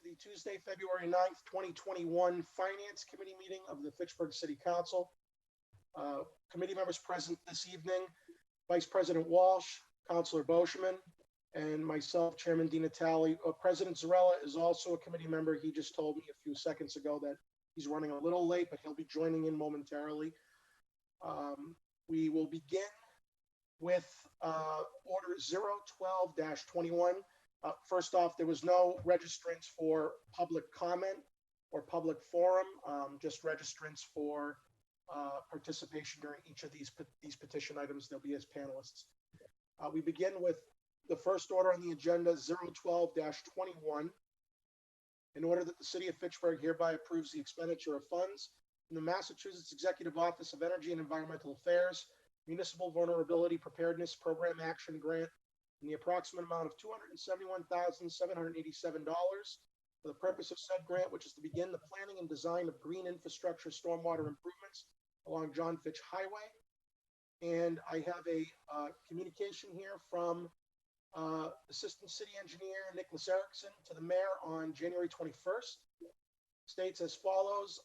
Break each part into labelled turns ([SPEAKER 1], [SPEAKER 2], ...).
[SPEAKER 1] to the Tuesday, February 9th, 2021 Finance Committee meeting of the Fitchburg City Council. Committee members present this evening, Vice President Walsh, Councilor Boschman, and myself, Chairman DiNatale. President Zarella is also a committee member. He just told me a few seconds ago that he's running a little late, but he'll be joining in momentarily. We will begin with Order 012-21. First off, there was no registrants for public comment or public forum, just registrants for participation during each of these petition items. They'll be as panelists. We begin with the first order on the agenda, 012-21. In order that the City of Fitchburg hereby approves the expenditure of funds from the Massachusetts Executive Office of Energy and Environmental Affairs Municipal Vulnerability Preparedness Program Action Grant in the approximate amount of $271,787 for the purpose of said grant, which is to begin the planning and design of green infrastructure stormwater improvements along John Fitch Highway. And I have a communication here from Assistant City Engineer Nicholas Erickson to the Mayor on January 21st. States as follows.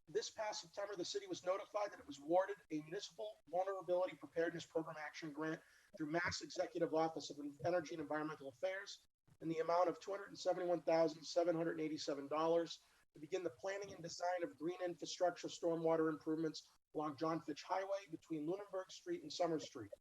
[SPEAKER 1] This past September, the city was notified that it was awarded a Municipal Vulnerability Preparedness Program Action Grant through Mass Executive Office of Energy and Environmental Affairs in the amount of $271,787 to begin the planning and design of green infrastructure stormwater improvements along John Fitch Highway between Lunenburg Street and Summer Street.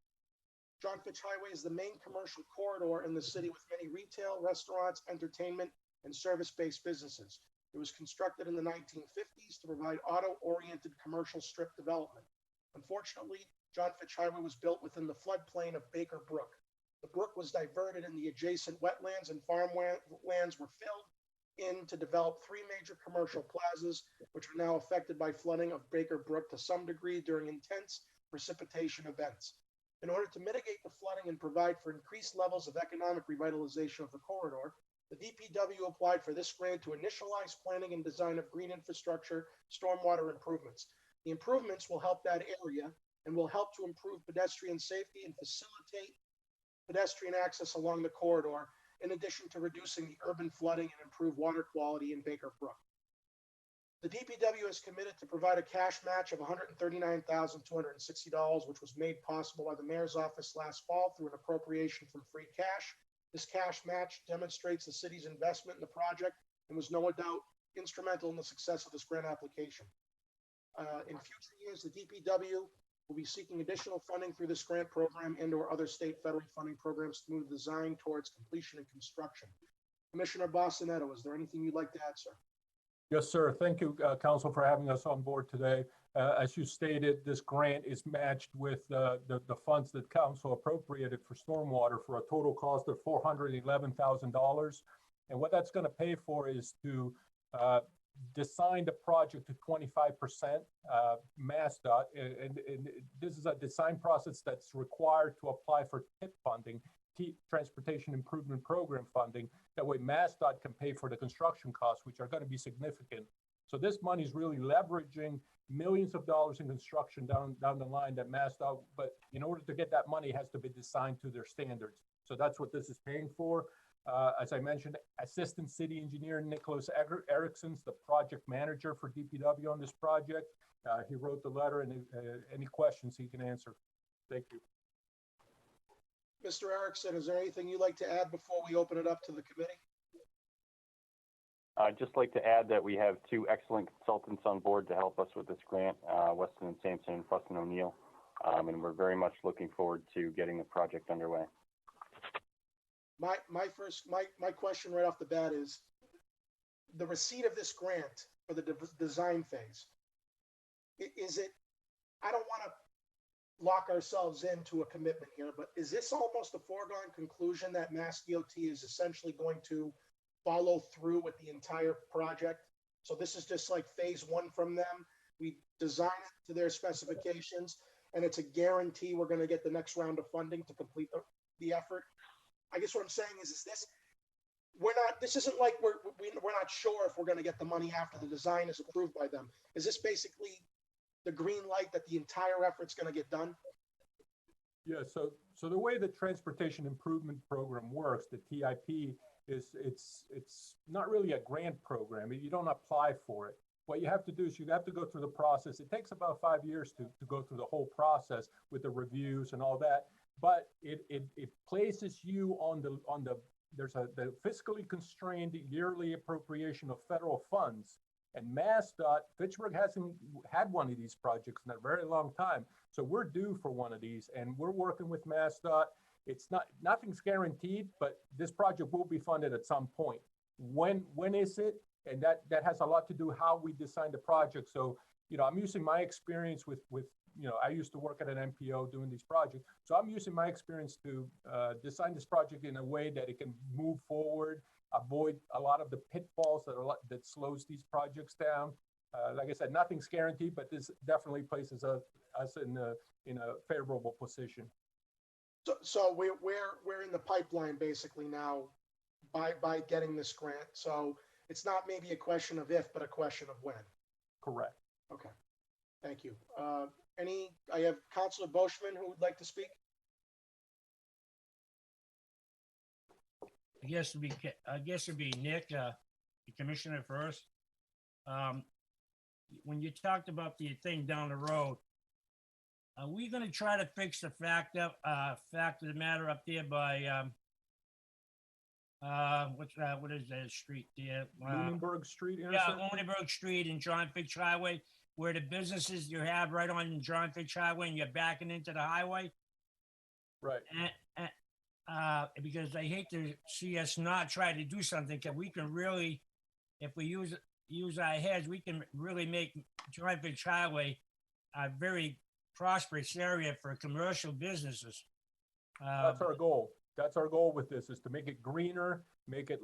[SPEAKER 1] John Fitch Highway is the main commercial corridor in the city with many retail, restaurants, entertainment, and service-based businesses. It was constructed in the 1950s to provide auto-oriented commercial strip development. Unfortunately, John Fitch Highway was built within the floodplain of Baker Brook. The brook was diverted and the adjacent wetlands and farmlands were filled in to develop three major commercial plazas, which are now affected by flooding of Baker Brook to some degree during intense precipitation events. In order to mitigate the flooding and provide for increased levels of economic revitalization of the corridor, the DPW applied for this grant to initialize planning and design of green infrastructure stormwater improvements. The improvements will help that area and will help to improve pedestrian safety and facilitate pedestrian access along the corridor, in addition to reducing the urban flooding and improve water quality in Baker Brook. The DPW is committed to provide a cash match of $139,260, which was made possible by the Mayor's office last fall through an appropriation from free cash. This cash match demonstrates the city's investment in the project and was no doubt instrumental in the success of this grant application. In future years, the DPW will be seeking additional funding through this grant program and or other state federal funding programs to move the design towards completion and construction. Commissioner Bassanetto, is there anything you'd like to add, sir?
[SPEAKER 2] Yes, sir. Thank you, Council, for having us on board today. As you stated, this grant is matched with the funds that Council appropriated for stormwater for a total cost of $411,000. And what that's going to pay for is to design the project to 25% MassDOT. And this is a design process that's required to apply for TIP funding, Transportation Improvement Program funding. That way MassDOT can pay for the construction costs, which are going to be significant. So this money is really leveraging millions of dollars in construction down the line that MassDOT, but in order to get that money, it has to be designed to their standards. So that's what this is paying for. As I mentioned, Assistant City Engineer Nicholas Erickson's the project manager for DPW on this project. He wrote the letter, and any questions he can answer. Thank you.
[SPEAKER 1] Mr. Erickson, is there anything you'd like to add before we open it up to the committee?
[SPEAKER 3] I'd just like to add that we have two excellent consultants on board to help us with this grant, Weston and Sampson and Fussin O'Neill, and we're very much looking forward to getting the project underway.
[SPEAKER 1] My question right off the bat is the receipt of this grant for the design phase. Is it? I don't want to lock ourselves into a commitment here, but is this almost a foregone conclusion that Mass DOT is essentially going to follow through with the entire project? So this is just like phase one from them. We design it to their specifications, and it's a guarantee we're going to get the next round of funding to complete the effort. I guess what I'm saying is this isn't like we're not sure if we're going to get the money after the design is approved by them. Is this basically the green light that the entire effort's going to get done?
[SPEAKER 2] Yeah, so the way the Transportation Improvement Program works, the TIP, is it's not really a grant program. You don't apply for it. What you have to do is you have to go through the process. It takes about 5 years to go through the whole process with the reviews and all that. But it places you on the the fiscally constrained yearly appropriation of federal funds. And MassDOT, Fitchburg hasn't had one of these projects in a very long time. So we're due for one of these, and we're working with MassDOT. It's nothing's guaranteed, but this project will be funded at some point. When is it? And that has a lot to do how we design the project. So, I'm using my experience with I used to work at an MPO doing these projects. So I'm using my experience to design this project in a way that it can move forward, avoid a lot of the pitfalls that slows these projects down. Like I said, nothing's guaranteed, but this definitely places us in a favorable position.
[SPEAKER 1] So we're in the pipeline basically now by getting this grant. So it's not maybe a question of if, but a question of when.
[SPEAKER 2] Correct.
[SPEAKER 1] Okay, thank you. I have Councilor Boschman who would like to speak.
[SPEAKER 4] I guess it'd be Nick, the commissioner first. When you talked about the thing down the road, are we going to try to fix the fact of the matter up there by what is that street there?
[SPEAKER 2] Lunenburg Street intersection?
[SPEAKER 4] Yeah, Lunenburg Street and John Fitch Highway, where the businesses you have right on John Fitch Highway and you're backing into the highway.
[SPEAKER 2] Right.
[SPEAKER 4] Because I hate to see us not try to do something, because we can really, if we use our heads, we can really make John Fitch Highway a very prosperous area for commercial businesses.
[SPEAKER 2] That's our goal. That's our goal with this, is to make it greener, make it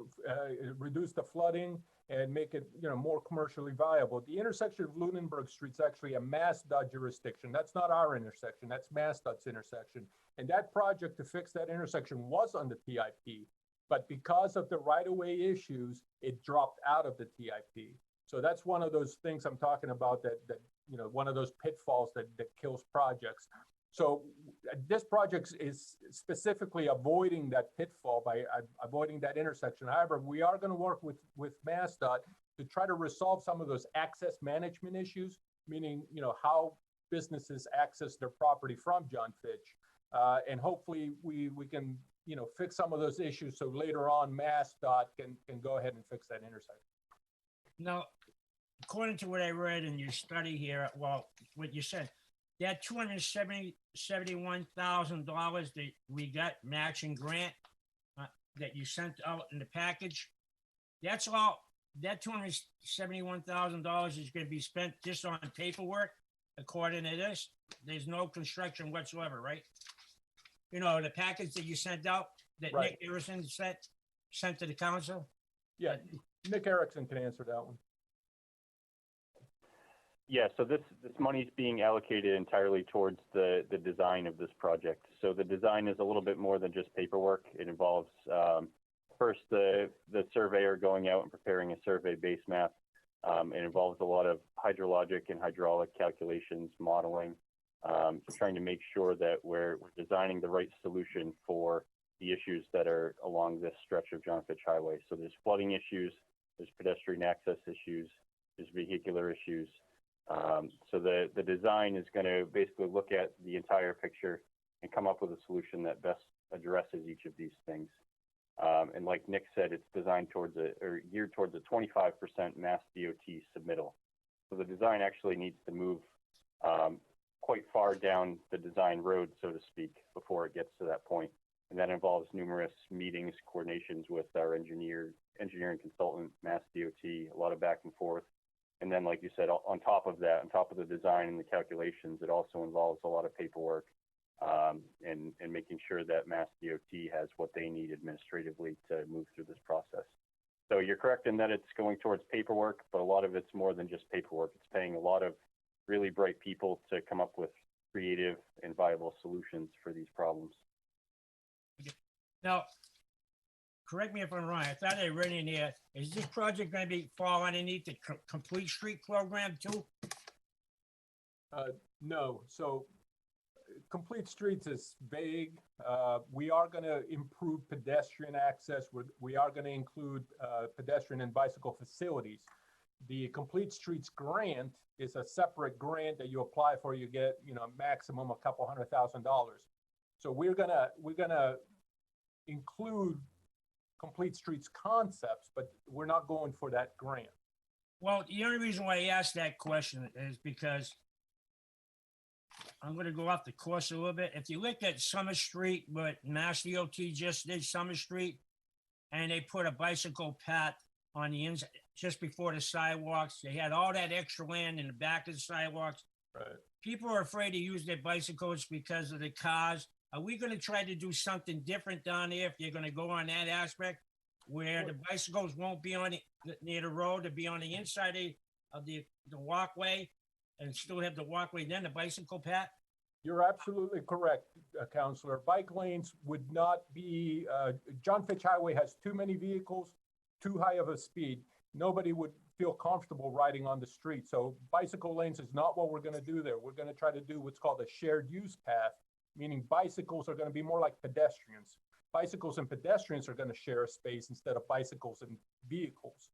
[SPEAKER 2] reduce the flooding, and make it more commercially viable. The intersection of Lunenburg Street is actually a MassDOT jurisdiction. That's not our intersection. That's MassDOT's intersection. And that project to fix that intersection was on the TIP, but because of the right-of-way issues, it dropped out of the TIP. So that's one of those things I'm talking about that one of those pitfalls that kills projects. So this project is specifically avoiding that pitfall by avoiding that intersection. However, we are going to work with MassDOT to try to resolve some of those access management issues, meaning, how businesses access their property from John Fitch. And hopefully we can, fix some of those issues so later on MassDOT can go ahead and fix that intersection.
[SPEAKER 4] Now, according to what I read in your study here, well, what you said, that $271,000 that we got matching grant that you sent out in the package, that's all. That $271,000 is going to be spent just on paperwork, according to this. There's no construction whatsoever, right? The package that you sent out that
[SPEAKER 2] Right.
[SPEAKER 4] Nick Harrison sent to the council.
[SPEAKER 2] Yeah, Nick Erickson can answer that one.
[SPEAKER 3] Yeah, so this money is being allocated entirely towards the design of this project. So the design is a little bit more than just paperwork. It involves first the surveyor going out and preparing a survey base map. It involves a lot of hydrologic and hydraulic calculations, modeling, trying to make sure that we're designing the right solution for the issues that are along this stretch of John Fitch Highway. So there's flooding issues, there's pedestrian access issues, there's vehicular issues. So the design is going to basically look at the entire picture and come up with a solution that best addresses each of these things. And like Nick said, it's designed geared towards a 25% Mass DOT submittal. So the design actually needs to move quite far down the design road, so to speak, before it gets to that point. And that involves numerous meetings, coordinations with our engineering consultant, Mass DOT, a lot of back and forth. And then, like you said, on top of that, on top of the design and the calculations, it also involves a lot of paperwork and making sure that Mass DOT has what they need administratively to move through this process. So you're correct in that it's going towards paperwork, but a lot of it's more than just paperwork. It's paying a lot of really bright people to come up with creative and viable solutions for these problems.
[SPEAKER 4] Now, correct me if I'm wrong. I thought I read in here, is this project going to fall underneath the complete street program too?
[SPEAKER 2] No. So complete streets is vague. We are going to improve pedestrian access. We are going to include pedestrian and bicycle facilities. The complete streets grant is a separate grant that you apply for. You get, maximum a couple $100,000. So we're gonna include complete streets concepts, but we're not going for that grant.
[SPEAKER 4] Well, the only reason why I asked that question is because I'm going to go off the course a little bit. If you look at Summer Street, what Mass DOT just did, Summer Street, and they put a bicycle path on the inside, just before the sidewalks. They had all that extra land in the back of the sidewalks.
[SPEAKER 2] Right.
[SPEAKER 4] People are afraid to use their bicycles because of the cars. Are we going to try to do something different down there if you're going to go on that aspect where the bicycles won't be on near the road, to be on the inside of the walkway and still have the walkway, then the bicycle path?
[SPEAKER 2] You're absolutely correct, Counselor. Bike lanes would not be, John Fitch Highway has too many vehicles, too high of a speed. Nobody would feel comfortable riding on the street. So bicycle lanes is not what we're going to do there. We're going to try to do what's called a shared use path, meaning bicycles are going to be more like pedestrians. Bicycles and pedestrians are going to share a space instead of bicycles and vehicles.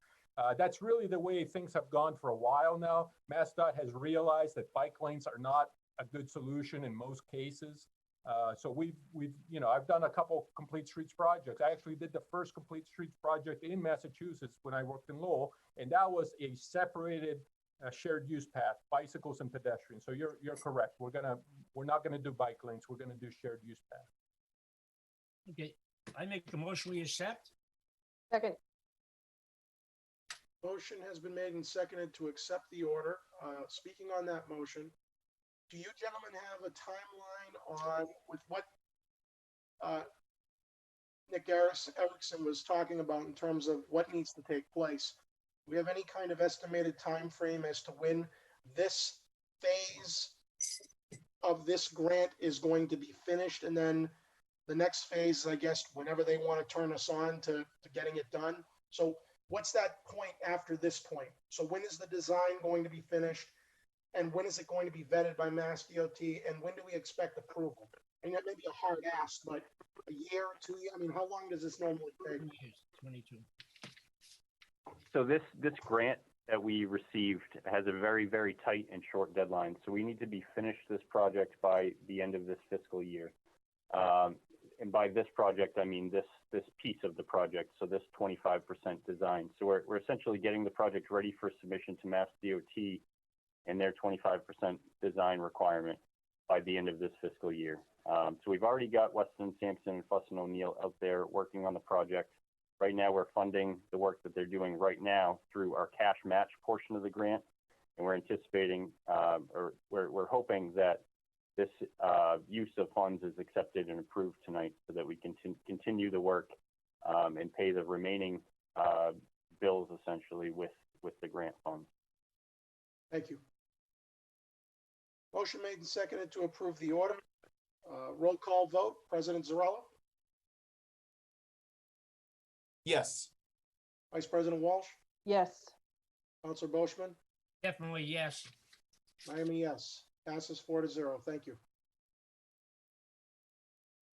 [SPEAKER 2] That's really the way things have gone for a while now. MassDOT has realized that bike lanes are not a good solution in most cases. So we've I've done a couple complete streets projects. I actually did the first complete streets project in Massachusetts when I worked in Lowell, and that was a separated shared use path, bicycles and pedestrians. So you're correct. We're not gonna do bike lanes. We're gonna do shared use path.
[SPEAKER 4] Okay, I make a motion we accept.
[SPEAKER 5] Second.
[SPEAKER 1] Motion has been made and seconded to accept the order. Speaking on that motion, do you gentlemen have a timeline on with what Nick Erickson was talking about in terms of what needs to take place? Do we have any kind of estimated time frame as to when this phase of this grant is going to be finished? And then the next phase, I guess, whenever they want to turn us on to getting it done. So what's that point after this point? So when is the design going to be finished? And when is it going to be vetted by Mass DOT? And when do we expect approval? And that may be a hard ask, but a year, 2 years? I mean, how long does this normally take?
[SPEAKER 4] 22.
[SPEAKER 3] So this grant that we received has a very, very tight and short deadline. So we need to be finished this project by the end of this fiscal year. And by this project, I mean this piece of the project. So this 25% design. So we're essentially getting the project ready for submission to Mass DOT and their 25% design requirement by the end of this fiscal year. So we've already got Weston Sampson and Fuss & O'Neill out there working on the project. Right now, we're funding the work that they're doing right now through our cash match portion of the grant. And we're anticipating, or we're hoping that this use of funds is accepted and approved tonight so that we can continue the work and pay the remaining bills essentially with the grant funds.
[SPEAKER 1] Thank you. Motion made and seconded to approve the order. Roll call vote. President Zarella,
[SPEAKER 6] Yes.
[SPEAKER 1] Vice President Walsh,
[SPEAKER 5] Yes.
[SPEAKER 1] Councilor Boschman,
[SPEAKER 4] Definitely yes.
[SPEAKER 1] Miami, yes. Passes 4-0. Thank you.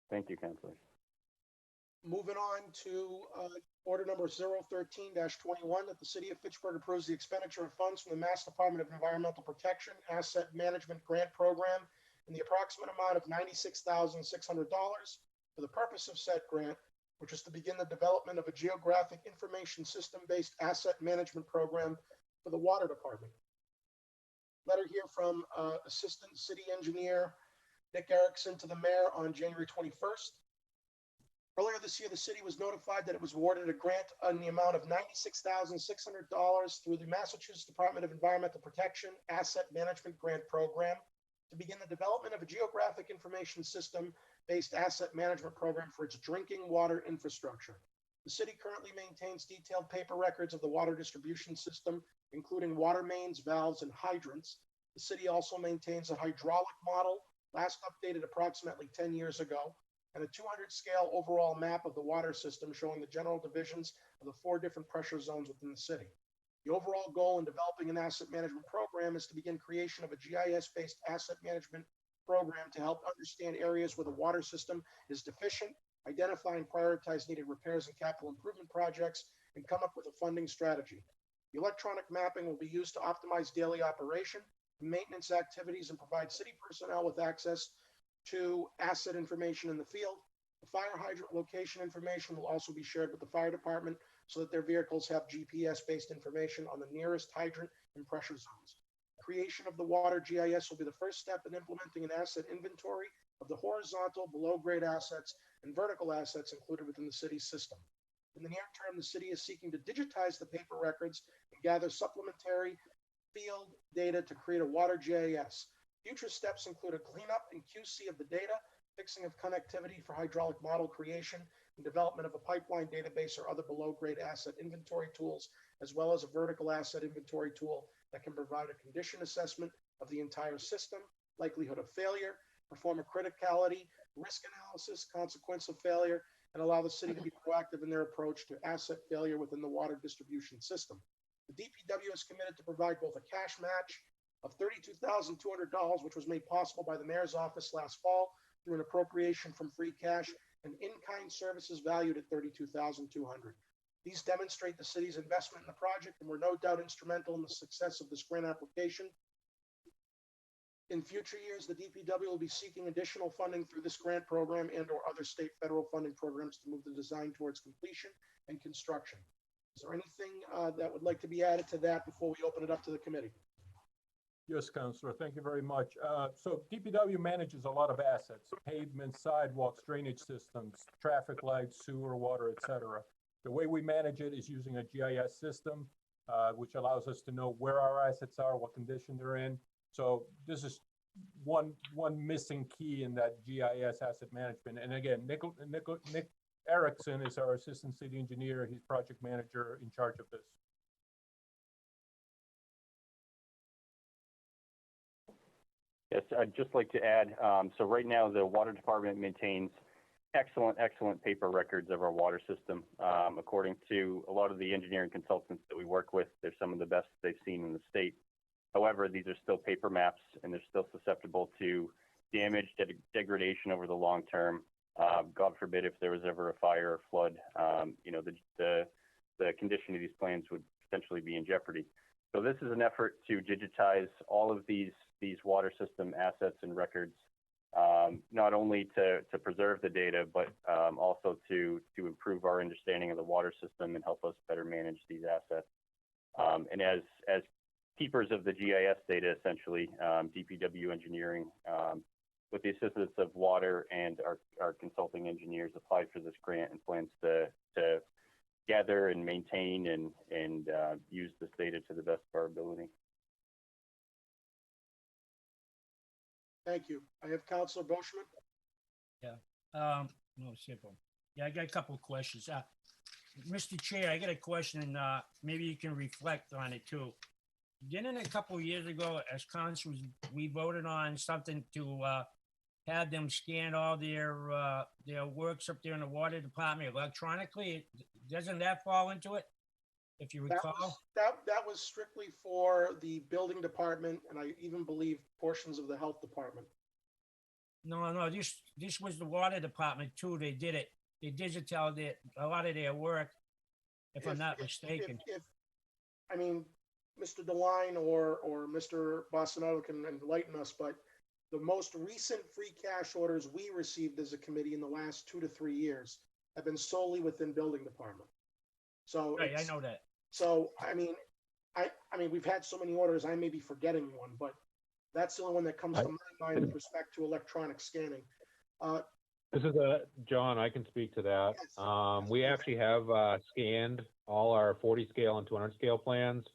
[SPEAKER 3] Thank you, Councilors.
[SPEAKER 1] Moving on to order number 013-21, that the city of Fitchburg approves the expenditure of funds from the Mass Department of Environmental Protection Asset Management Grant Program in the approximate amount of $96,600 for the purpose of said grant, which is to begin the development of a geographic information system-based asset management program for the water department. Letter here from Assistant City Engineer Nick Erickson to the mayor on January 21st. Earlier this year, the city was notified that it was awarded a grant in the amount of $96,600 through the Massachusetts Department of Environmental Protection Asset Management Grant Program to begin the development of a geographic information system-based asset management program for its drinking water infrastructure. The city currently maintains detailed paper records of the water distribution system, including water mains, valves, and hydrants. The city also maintains a hydraulic model, last updated approximately 10 years ago, and a 200 scale overall map of the water system showing the general divisions of the 4 different pressure zones within the city. The overall goal in developing an asset management program is to begin creation of a GIS-based asset management program to help understand areas where the water system is deficient, identify and prioritize needed repairs and capital improvement projects, and come up with a funding strategy. The electronic mapping will be used to optimize daily operation, maintenance activities, and provide city personnel with access to asset information in the field. The fire hydrant location information will also be shared with the fire department so that their vehicles have GPS-based information on the nearest hydrant and pressure zones. Creation of the water GIS will be the first step in implementing an asset inventory of the horizontal, below-grade assets and vertical assets included within the city's system. In the near term, the city is seeking to digitize the paper records and gather supplementary field data to create a water GIS. Future steps include a cleanup and QC of the data, fixing of connectivity for hydraulic model creation, and development of a pipeline database or other below-grade asset inventory tools, as well as a vertical asset inventory tool that can provide a condition assessment of the entire system, likelihood of failure, perform a criticality, risk analysis, consequence of failure, and allow the city to be proactive in their approach to asset failure within the water distribution system. The DPW is committed to provide both a cash match of $32,200, which was made possible by the mayor's office last fall through an appropriation from free cash, and in-kind services valued at $32,200. These demonstrate the city's investment in the project and were no doubt instrumental in the success of this grant application. In future years, the DPW will be seeking additional funding through this grant program and or other state federal funding programs to move the design towards completion and construction. Is there anything that would like to be added to that before we open it up to the committee?
[SPEAKER 2] Yes, Councilor, thank you very much. So DPW manages a lot of assets, pavements, sidewalks, drainage systems, traffic lights, sewer, water, et cetera. The way we manage it is using a GIS system, which allows us to know where our assets are, what condition they're in. So this is one missing key in that GIS asset management. And again, Nick Erickson is our assistant city engineer. He's project manager in charge of this.
[SPEAKER 3] Yes, I'd just like to add, so right now the water department maintains excellent paper records of our water system. According to a lot of the engineering consultants that we work with, they're some of the best they've seen in the state. However, these are still paper maps and they're still susceptible to damage, degradation over the long term. God forbid if there was ever a fire or flood, the condition of these plans would potentially be in jeopardy. So this is an effort to digitize all of these water system assets and records, not only to preserve the data, but also to improve our understanding of the water system and help us better manage these assets. And as keepers of the GIS data, essentially, DPW engineering, with the assistance of water and our consulting engineers, applied for this grant and plans to gather and maintain and use this data to the best of our ability.
[SPEAKER 1] Thank you. I have Councilor Boschman.
[SPEAKER 4] No, simple. Yeah, I got a couple of questions. Mr. Chair, I got a question, and maybe you can reflect on it too. Didn't a couple of years ago, as councils, we voted on something to have them scan all their works up there in the water department electronically? Doesn't that fall into it, if you recall?
[SPEAKER 1] That was strictly for the building department, and I even believe portions of the health department.
[SPEAKER 4] No, this was the water department too. They did it. They digitalized a lot of their work, if I'm not mistaken.
[SPEAKER 1] I mean, Mr. DeLine or Mr. Bostonello can enlighten us, but the most recent free cash orders we received as a committee in the last 2 to 3 years have been solely within building department. So
[SPEAKER 4] right, I know that.
[SPEAKER 1] So I mean, we've had so many orders, I may be forgetting one, but that's the only one that comes to my mind with respect to electronic scanning.
[SPEAKER 5] This is John. I can speak to that.
[SPEAKER 1] Yes.
[SPEAKER 5] We actually have scanned all our 40 scale and 200 scale plans.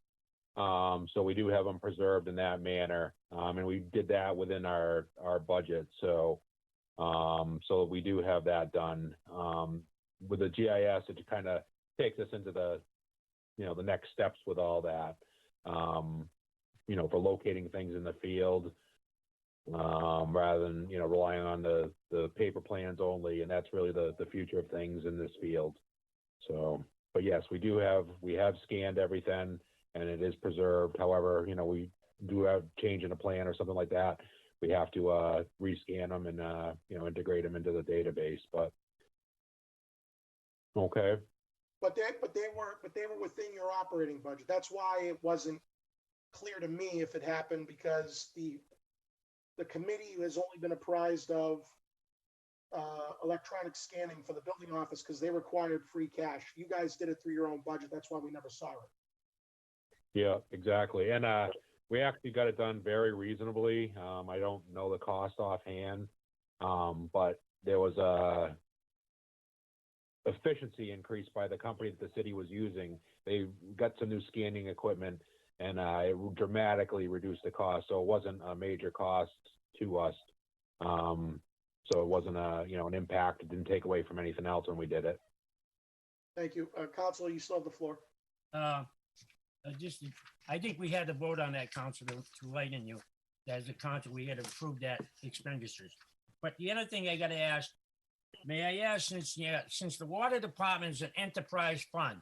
[SPEAKER 5] So we do have them preserved in that manner. And we did that within our budget. So we do have that done. With the GIS, it kind of takes us into the next steps with all that. For locating things in the field, rather than, relying on the paper plans only. And that's really the future of things in this field. So, but yes, we have scanned everything and it is preserved. However, we do have change in a plan or something like that. we have to, rescan them and, integrate them into the database, but. Okay,
[SPEAKER 1] But they were within your operating budget. That's why it wasn't clear to me if it happened, because the committee has only been apprised of electronic scanning for the building office because they required free cash. You guys did it through your own budget. That's why we never saw it.
[SPEAKER 5] yeah, exactly. And, we actually got it done very reasonably. I don't know the cost offhand. But there was a efficiency increase by the company that the city was using. They got some new scanning equipment and, it dramatically reduced the cost. So it wasn't a major cost to us. So it wasn't an impact. It didn't take away from anything else when we did it.
[SPEAKER 1] Thank you. Counselor, you still have the floor.
[SPEAKER 4] I think we had to vote on that, Counselor, to lighten you. As a council, we had to approve that expenditures. But the other thing I gotta ask, may I ask, since the water department is an enterprise fund,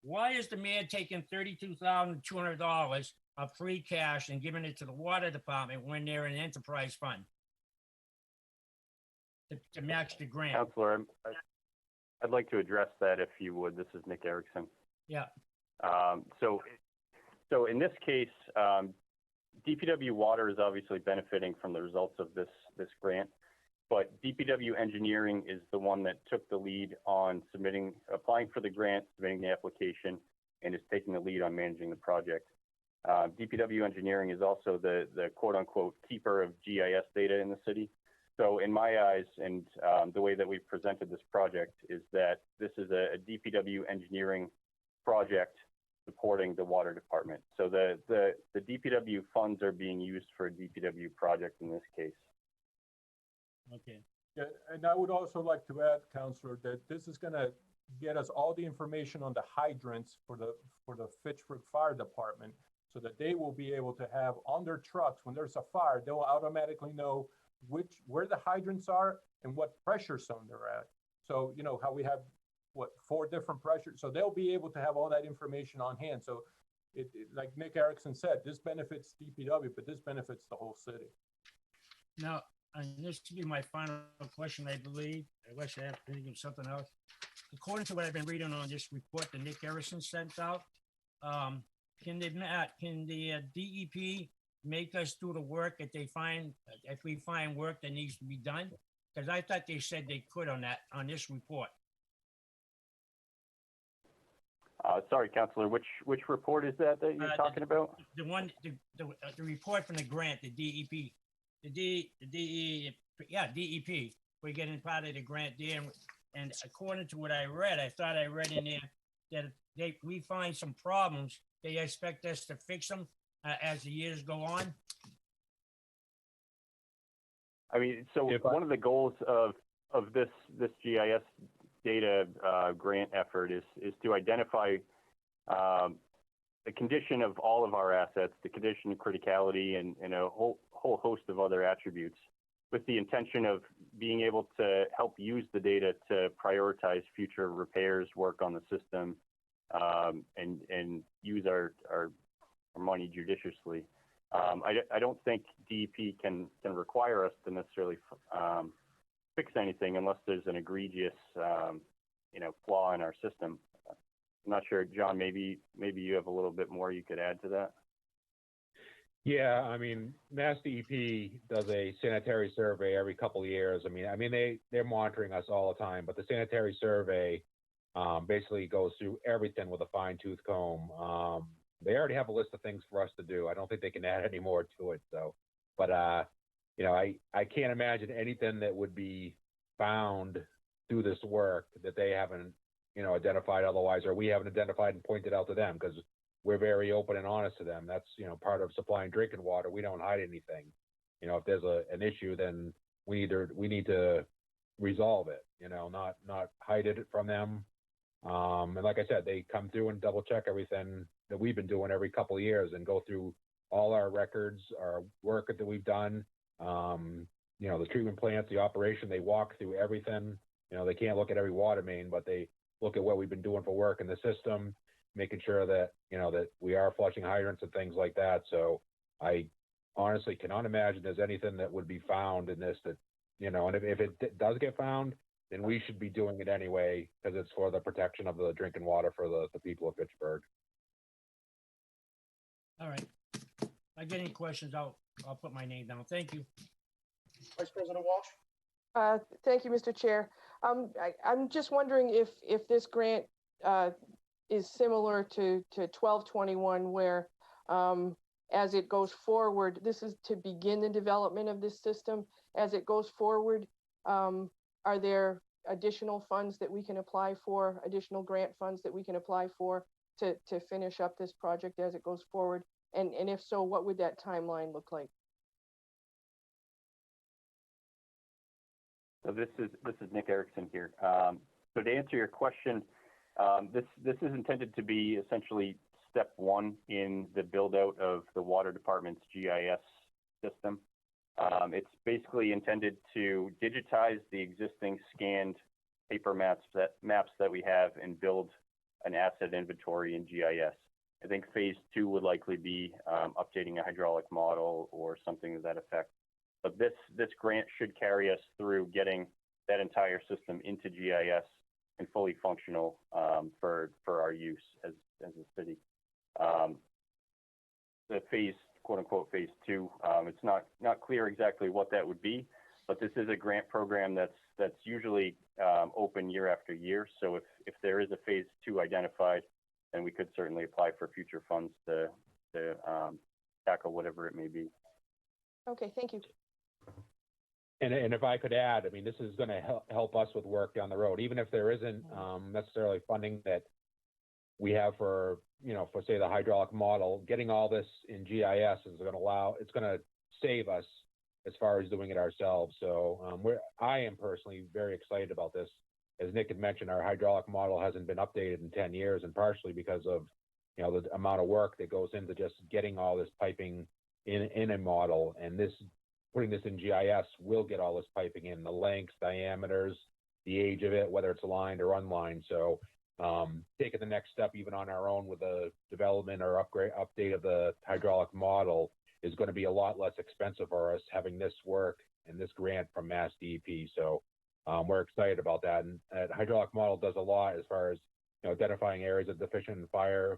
[SPEAKER 4] why is the mayor taking $32,200 of free cash and giving it to the water department when they're an enterprise fund? To match the grant.
[SPEAKER 3] Counselor, I'd like to address that if you would. This is Nick Erickson.
[SPEAKER 4] Yeah.
[SPEAKER 3] So in this case, DPW Water is obviously benefiting from the results of this grant, but DPW Engineering is the one that took the lead on applying for the grant, submitting the application, and is taking the lead on managing the project. DPW Engineering is also the quote-unquote keeper of GIS data in the city. So in my eyes, and the way that we've presented this project is that this is a DPW Engineering project supporting the water department. So the DPW funds are being used for a DPW project in this case.
[SPEAKER 4] Okay.
[SPEAKER 2] Yeah, and I would also like to add, Counselor, that this is gonna get us all the information on the hydrants for the Fitchburg Fire Department, so that they will be able to have on their trucks, when there's a fire, they'll automatically know where the hydrants are and what pressure zone they're at. So, how we have, 4 different pressures. So they'll be able to have all that information on hand. So like Nick Erickson said, this benefits DPW, but this benefits the whole city.
[SPEAKER 4] Now, and this to be my final question, I believe, unless I have to think of something else. According to what I've been reading on this report that Nick Harrison sent out, can the DEP make us do the work if we find work that needs to be done? Because I thought they said they could on this report.
[SPEAKER 3] Sorry, Counselor, which report is that you're talking about?
[SPEAKER 4] The one, the report from the grant, the DEP, DEP, we're getting part of the grant there. And according to what I read, I thought I read in there that we find some problems, they expect us to fix them as the years go on.
[SPEAKER 3] I mean, so one of the goals of this GIS data grant effort is to identify the condition of all of our assets, the condition of criticality, and a whole host of other attributes, with the intention of being able to help use the data to prioritize future repairs, work on the system, and use our money judiciously. I don't think DEP can require us to necessarily fix anything unless there's an egregious flaw in our system. I'm not sure, John, maybe you have a little bit more you could add to that.
[SPEAKER 5] Yeah, I mean, Mass DEP does a sanitary survey every couple of years. I mean, they're monitoring us all the time, but the sanitary survey basically goes through everything with a fine-tooth comb. They already have a list of things for us to do. I don't think they can add any more to it. So, but I can't imagine anything that would be found through this work that they haven't, identified otherwise, or we haven't identified and pointed out to them, because we're very open and honest to them. That's, part of supplying drinking water. We don't hide anything. If there's an issue, then we need to resolve it, not hide it from them. And like I said, they come through and double check everything that we've been doing every couple of years and go through all our records, our work that we've done, the treatment plants, the operation. They walk through everything. They can't look at every water main, but they look at what we've been doing for work in the system, making sure that, that we are flushing hydrants and things like that. So I honestly cannot imagine there's anything that would be found in this that, you know, and if it does get found, then we should be doing it anyway, because it's for the protection of the drinking water for the people of Fitchburg.
[SPEAKER 4] All right. If I get any questions, I'll put my name down. Thank you.
[SPEAKER 1] Vice President Walsh?
[SPEAKER 7] Thank you, Mr. Chair. I'm just wondering if this grant is similar to 1221, where as it goes forward, this is to begin the development of this system. As it goes forward, are there additional funds that we can apply for, additional grant funds that we can apply for to finish up this project as it goes forward? And if so, what would that timeline look like?
[SPEAKER 3] So this is Nick Erickson here. So to answer your question, this is intended to be essentially step one in the build out of the water department's GIS system. It's basically intended to digitize the existing scanned paper maps that we have and build an asset inventory in GIS. I think phase two would likely be updating a hydraulic model or something to that effect. But this grant should carry us through getting that entire system into GIS and fully functional for our use as a city. The phase, quote unquote, phase two, it's not clear exactly what that would be, but this is a grant program that's usually open year after year. So if there is a phase two identified, then we could certainly apply for future funds to tackle whatever it may be.
[SPEAKER 7] Okay, thank you.
[SPEAKER 5] And if I could add, I mean, this is going to help us with work down the road, even if there isn't necessarily funding that we have for, you know, for say the hydraulic model. Getting all this in GIS is going to it's going to save us as far as doing it ourselves. So I am personally very excited about this. As Nick had mentioned, our hydraulic model hasn't been updated in 10 years, and partially because of, you know, the amount of work that goes into just getting all this piping in a model. And putting this in GIS will get all this piping in, the lengths, diameters, the age of it, whether it's lined or unlined. So taking the next step even on our own with the development or update of the hydraulic model is going to be a lot less expensive for us having this work and this grant from Mass DEP. So we're excited about that. And that hydraulic model does a lot as far as, you know, identifying areas of deficient fire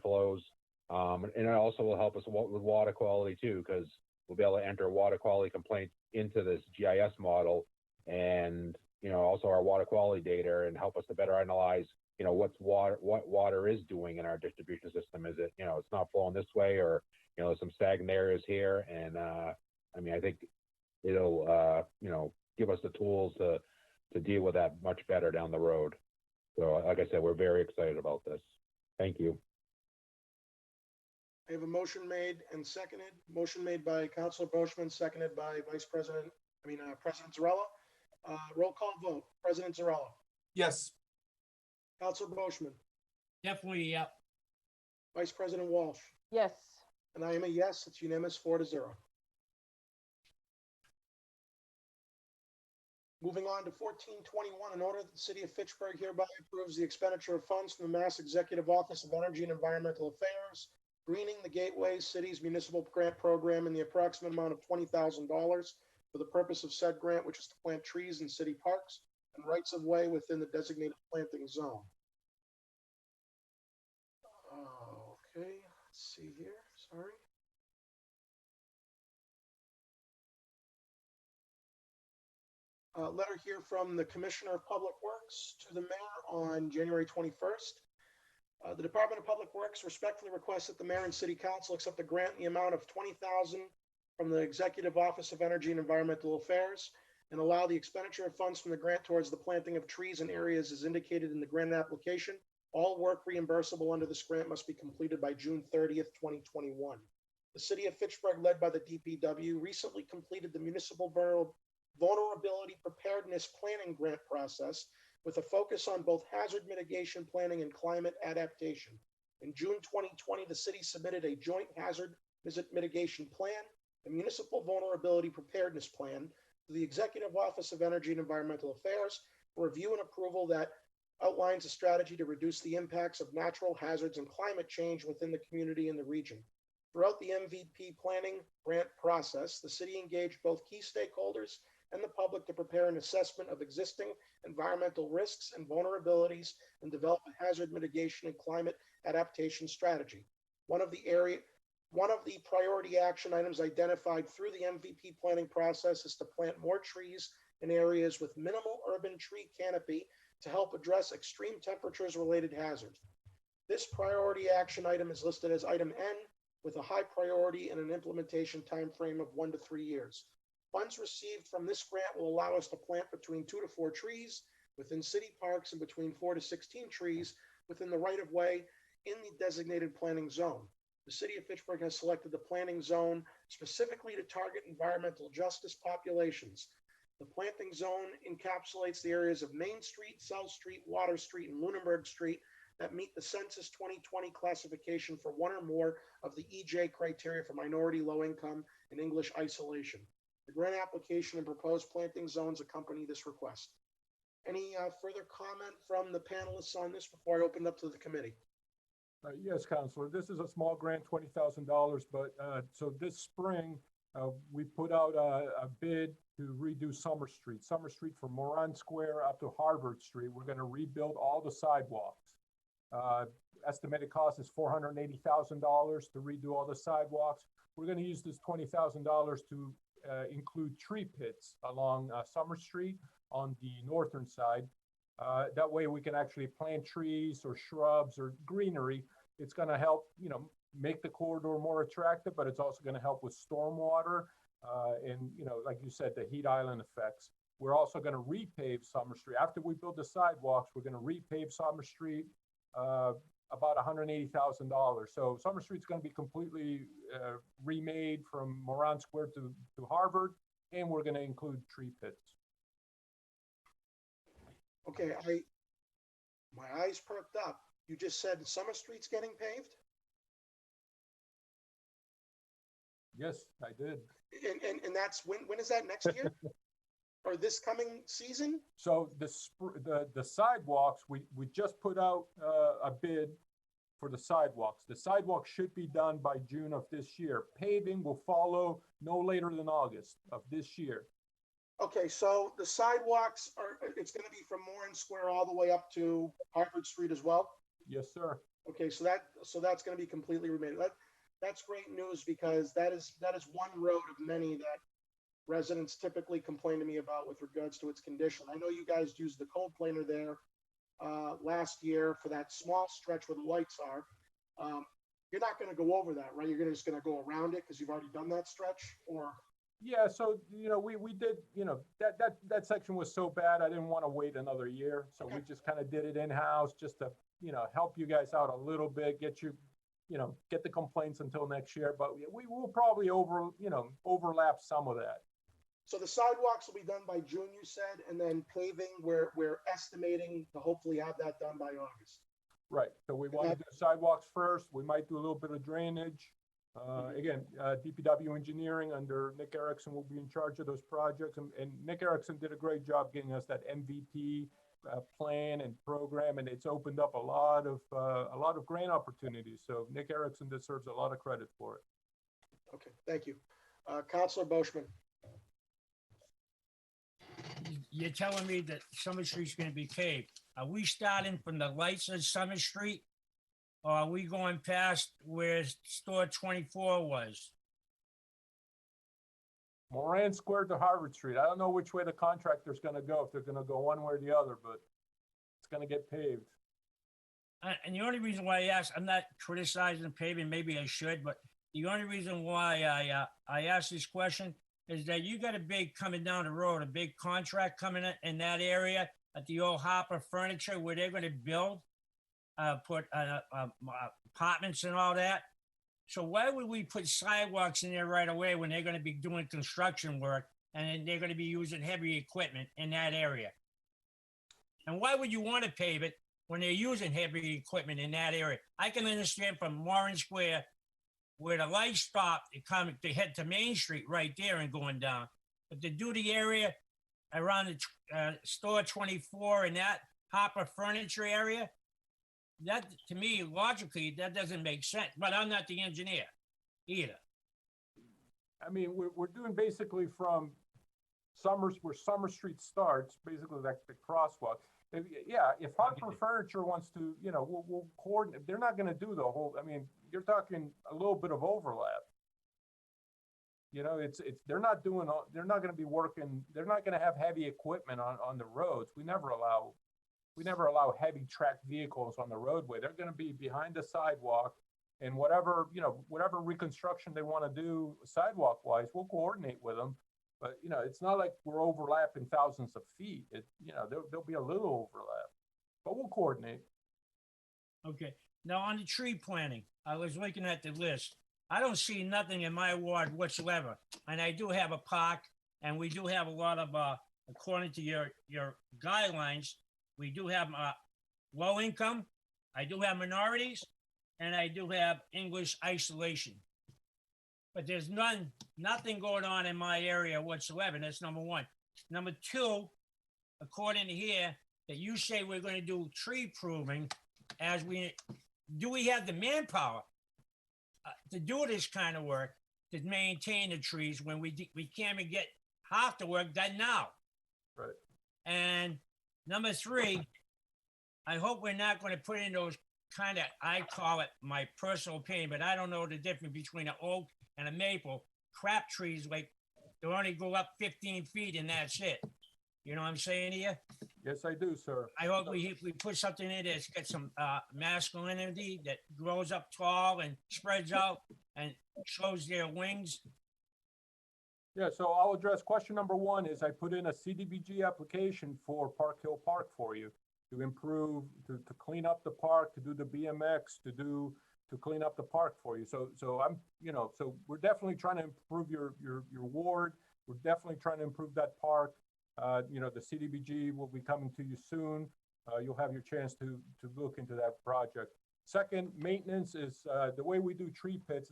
[SPEAKER 5] flows. And it also will help us with water quality too, because we'll be able to enter water quality complaints into this GIS model, and, you know, also our water quality data, and help us to better analyze, you know, what water is doing in our distribution system. Is it, you know, it's not flowing this way, or, you know, some stagnant areas here. And I mean, I think it'll, you know, give us the tools to deal with that much better down the road. So like I said, we're very excited about this. Thank you.
[SPEAKER 1] I have a motion made and seconded. Motion made by Councilor Boschman, seconded by President Zarella. Roll call vote. President Zarella.
[SPEAKER 6] Yes.
[SPEAKER 1] Councilor Boschman.
[SPEAKER 4] Definitely, yep.
[SPEAKER 1] Vice President Walsh.
[SPEAKER 7] Yes.
[SPEAKER 1] And I am a yes. It's unanimous, 4-0. Moving on to 1421, in order that the city of Fitchburg hereby approves the expenditure of funds from the Mass Executive Office of Energy and Environmental Affairs, Greening the Gateway City's Municipal Grant Program in the approximate amount of $20,000 for the purpose of said grant, which is to plant trees in city parks and rights of way within the designated planting zone. Okay, let's see here. Sorry. Letter here from the Commissioner of Public Works to the Mayor on January 21st. The Department of Public Works respectfully requests that the Mayor and City Council accept a grant in the amount of $20,000 from the Executive Office of Energy and Environmental Affairs, and allow the expenditure of funds from the grant towards the planting of trees in areas as indicated in the grant application. All work reimbursable under this grant must be completed by June 30th, 2021. The City of Fitchburg, led by the DPW, recently completed the Municipal Vulnerability Preparedness Planning Grant process with a focus on both hazard mitigation planning and climate adaptation. In June 2020, the city submitted a joint hazard mitigation plan, a Municipal Vulnerability Preparedness Plan, to the Executive Office of Energy and Environmental Affairs for review and approval that outlines a strategy to reduce the impacts of natural hazards and climate change within the community and the region. Throughout the MVP planning grant process, the city engaged both key stakeholders and the public to prepare an assessment of existing environmental risks and vulnerabilities and develop a hazard mitigation and climate adaptation strategy. One of the priority action items identified through the MVP planning process is to plant more trees in areas with minimal urban tree canopy to help address extreme temperatures related hazards. This priority action item is listed as item N with a high priority and an implementation timeframe of 1 to 3 years. Funds received from this grant will allow us to plant between 2 to 4 trees within city parks and between 4 to 16 trees within the right-of-way in the designated planning zone. The city of Fitchburg has selected the planning zone specifically to target environmental justice populations. The planting zone encapsulates the areas of Main Street, South Street, Water Street, and Lunenburg Street that meet the Census 2020 classification for one or more of the EJ criteria for minority, low income, and English isolation. The grant application and proposed planting zones accompany this request. Any further comment from the panelists on this before I open it up to the committee?
[SPEAKER 2] Yes, Counselor, this is a small grant, $20,000, but so this spring, we put out a bid to redo Summer Street from Moran Square up to Harvard Street. We're going to rebuild all the sidewalks. Estimated cost is $480,000 to redo all the sidewalks. We're going to use this $20,000 to include tree pits along Summer Street on the northern side. That way we can actually plant trees or shrubs or greenery. It's going to help, make the corridor more attractive, but it's also going to help with stormwater and, like you said, the heat island effects. We're also going to repave Summer Street. After we build the sidewalks, we're going to repave Summer Street about $180,000. So Summer Street's going to be completely remade from Moran Square to Harvard, and we're going to include tree pits.
[SPEAKER 1] Okay, my eyes perked up. You just said Summer Street's getting paved?
[SPEAKER 2] Yes, I did.
[SPEAKER 1] And that's when is that, next year? Or this coming season?
[SPEAKER 2] So the sidewalks, we just put out a bid for the sidewalks. The sidewalks should be done by June of this year. Paving will follow no later than August of this year.
[SPEAKER 1] Okay, so the sidewalks it's going to be from Moran Square all the way up to Harvard Street as well?
[SPEAKER 2] Yes, sir.
[SPEAKER 1] Okay, so that's going to be completely remade. That's great news because that is one road of many that residents typically complain to me about with regards to its condition. I know you guys used the cold planer there last year for that small stretch where the lights are. You're not going to go over that, right? You're just going to go around it because you've already done that stretch, or?
[SPEAKER 2] Yeah, so we did, that section was so bad I didn't want to wait another year, so we just kind of did it in-house just to help you guys out a little bit, get the complaints until next year, but we will probably overlap some of that.
[SPEAKER 1] So the sidewalks will be done by June, you said, and then paving, we're estimating to hopefully have that done by August.
[SPEAKER 2] Right. So we want to do sidewalks first. We might do a little bit of drainage. Again, DPW engineering under Nick Erickson will be in charge of those projects, and Nick Erickson did a great job getting us that MVP plan and program, and it's opened up a lot of grant opportunities. So Nick Erickson deserves a lot of credit for it.
[SPEAKER 1] Okay, thank you. Councilor Boschman.
[SPEAKER 4] You're telling me that Summer Street's going to be paved. Are we starting from the lights of Summer Street? Or are we going past where store 24 was?
[SPEAKER 2] Moran Square to Harvard Street. I don't know which way the contractor's going to go, if they're going to go one way or the other, but it's going to get paved.
[SPEAKER 4] And the only reason why I asked, I'm not criticizing paving, maybe I should, but the only reason why I asked this question is that you got a big coming down the road, a big contract coming in that area at the old Hopper Furniture where they're going to build, put apartments and all that. So why would we put sidewalks in there right away when they're going to be doing construction work and they're going to be using heavy equipment in that area? And why would you want to pave it when they're using heavy equipment in that area? I can understand from Moran Square where the lights stop to head to Main Street right there and going down. But to do the area around the store 24 and that Hopper Furniture area, that to me, logically, that doesn't make sense. But I'm not the engineer. either.
[SPEAKER 2] I mean, we're doing basically from where Summer Street starts, basically like the crosswalk. If Harper
[SPEAKER 4] Okay.
[SPEAKER 2] Furniture wants to, we'll coordinate. They're not gonna do the whole, I mean, you're talking a little bit of overlap. They're not doing, they're not gonna be working, they're not gonna have heavy equipment on the roads. We never allow heavy tracked vehicles on the roadway. They're gonna be behind the sidewalk, and whatever reconstruction they wanna do sidewalk wise, we'll coordinate with them. But, it's not like we're overlapping thousands of feet. There'll be a little overlap, but we'll coordinate.
[SPEAKER 4] Okay, now on the tree planting, I was looking at the list. I don't see nothing in my ward whatsoever. And I do have a park, and we do have a lot of, according to your guidelines, we do have, low income, I do have minorities, and I do have English isolation. But there's nothing going on in my area whatsoever. That's number one. Number two, according to here, that you say we're going to do tree pruning, do we have the manpower to do this kind of work, to maintain the trees when we can't even get half the work done now?
[SPEAKER 2] Right.
[SPEAKER 4] And number three, I hope we're not going to put in those kind of, I call it my personal opinion, but I don't know the difference between an oak and a maple. Crap trees, like they only go up 15 feet and that's it. You know what I'm saying here?
[SPEAKER 2] Yes, I do, sir.
[SPEAKER 4] I hope we put something in that's got some masculinity, that grows up tall and spreads out and shows their wings.
[SPEAKER 2] Yeah, so I'll address question number one is I put in a CDBG application for Park Hill Park for you to improve, to clean up the park, to do the BMX, to clean up the park for you. So I'm, so we're definitely trying to improve your ward. We're definitely trying to improve that park. The CDBG will be coming to you soon. You'll have your chance to look into that project. Second, maintenance is the way we do tree pits.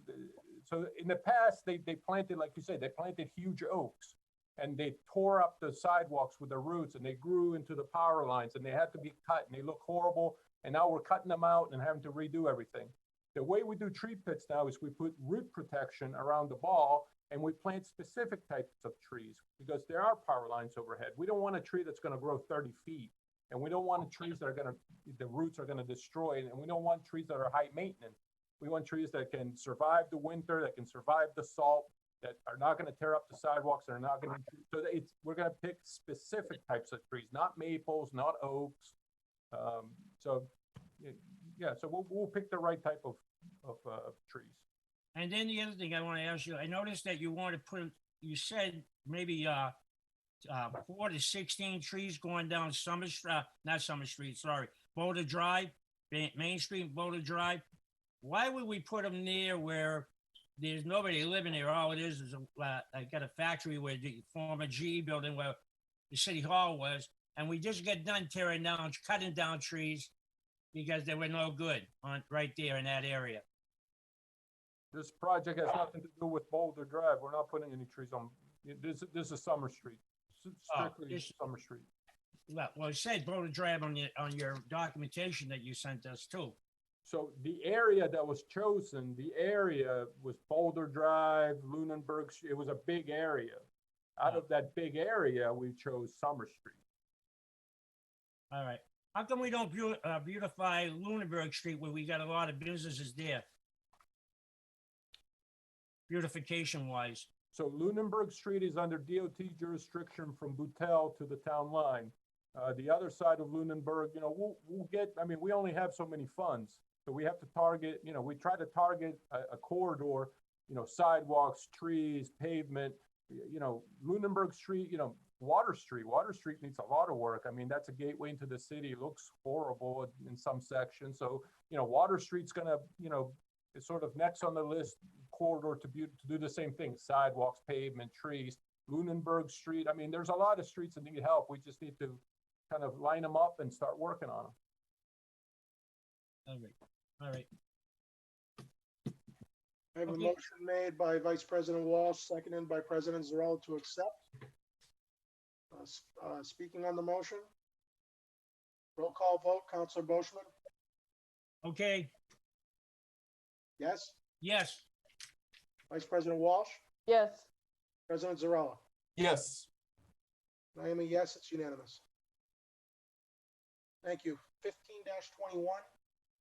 [SPEAKER 2] So in the past, they planted, like you said, they planted huge oaks and they tore up the sidewalks with the roots and they grew into the power lines and they had to be cut and they look horrible. And now we're cutting them out and having to redo everything. The way we do tree pits now is we put root protection around the ball and we plant specific types of trees because there are power lines overhead. We don't want a tree that's going to grow 30 feet. And we don't want trees that the roots are going to destroy. And we don't want trees that are high maintenance. We want trees that can survive the winter, that can survive the salt, that are not going to tear up the sidewalks, that are not going to, so we're going to pick specific types of trees, not maples, not oaks. So we'll pick the right type of trees.
[SPEAKER 4] And then the other thing I want to ask you, I noticed that you want to you said maybe 4 to 16 trees going down Boulder Drive, Main Street, Boulder Drive. Why would we put them near where there's nobody living there? All it is I got a factory where the former GE building where the city hall was, and we just got done cutting down trees because they were no good right there in that area.
[SPEAKER 2] This project has nothing to do with Boulder Drive. We're not putting any trees on. This is Summer Street, strictly Summer Street.
[SPEAKER 4] Well, it said Boulder Drive on your documentation that you sent us too.
[SPEAKER 2] So the area that was chosen, was Boulder Drive, Lunenburg. It was a big area. Out of that big area, we chose Summer Street.
[SPEAKER 4] All right. How come we don't beautify Lunenburg Street where we got a lot of businesses there? Beautification wise.
[SPEAKER 2] So Lunenburg Street is under DOT jurisdiction from Boutel to the town line. The other side of Lunenburg, we'll get, we only have so many funds. So we have to target, we try to target a corridor, sidewalks, trees, pavement, Lunenburg Street, Water Street needs a lot of work. That's a gateway into the city. It looks horrible in some sections. So, Water Street's gonna, is sort of next on the list corridor to do the same thing. Sidewalks, pavement, trees, Lunenburg Street. There's a lot of streets that need help. We just need to kind of line them up and start working on them.
[SPEAKER 4] All right.
[SPEAKER 1] I have a motion made by Vice President Walsh, seconded by President Zarella to accept. Speaking on the motion. Roll call vote, Counselor Boishman.
[SPEAKER 4] Okay.
[SPEAKER 1] Yes?
[SPEAKER 4] Yes.
[SPEAKER 1] Vice President Walsh,
[SPEAKER 7] Yes.
[SPEAKER 1] President Zarella.
[SPEAKER 6] Yes.
[SPEAKER 1] I am a yes, it's unanimous. Thank you. 15-21,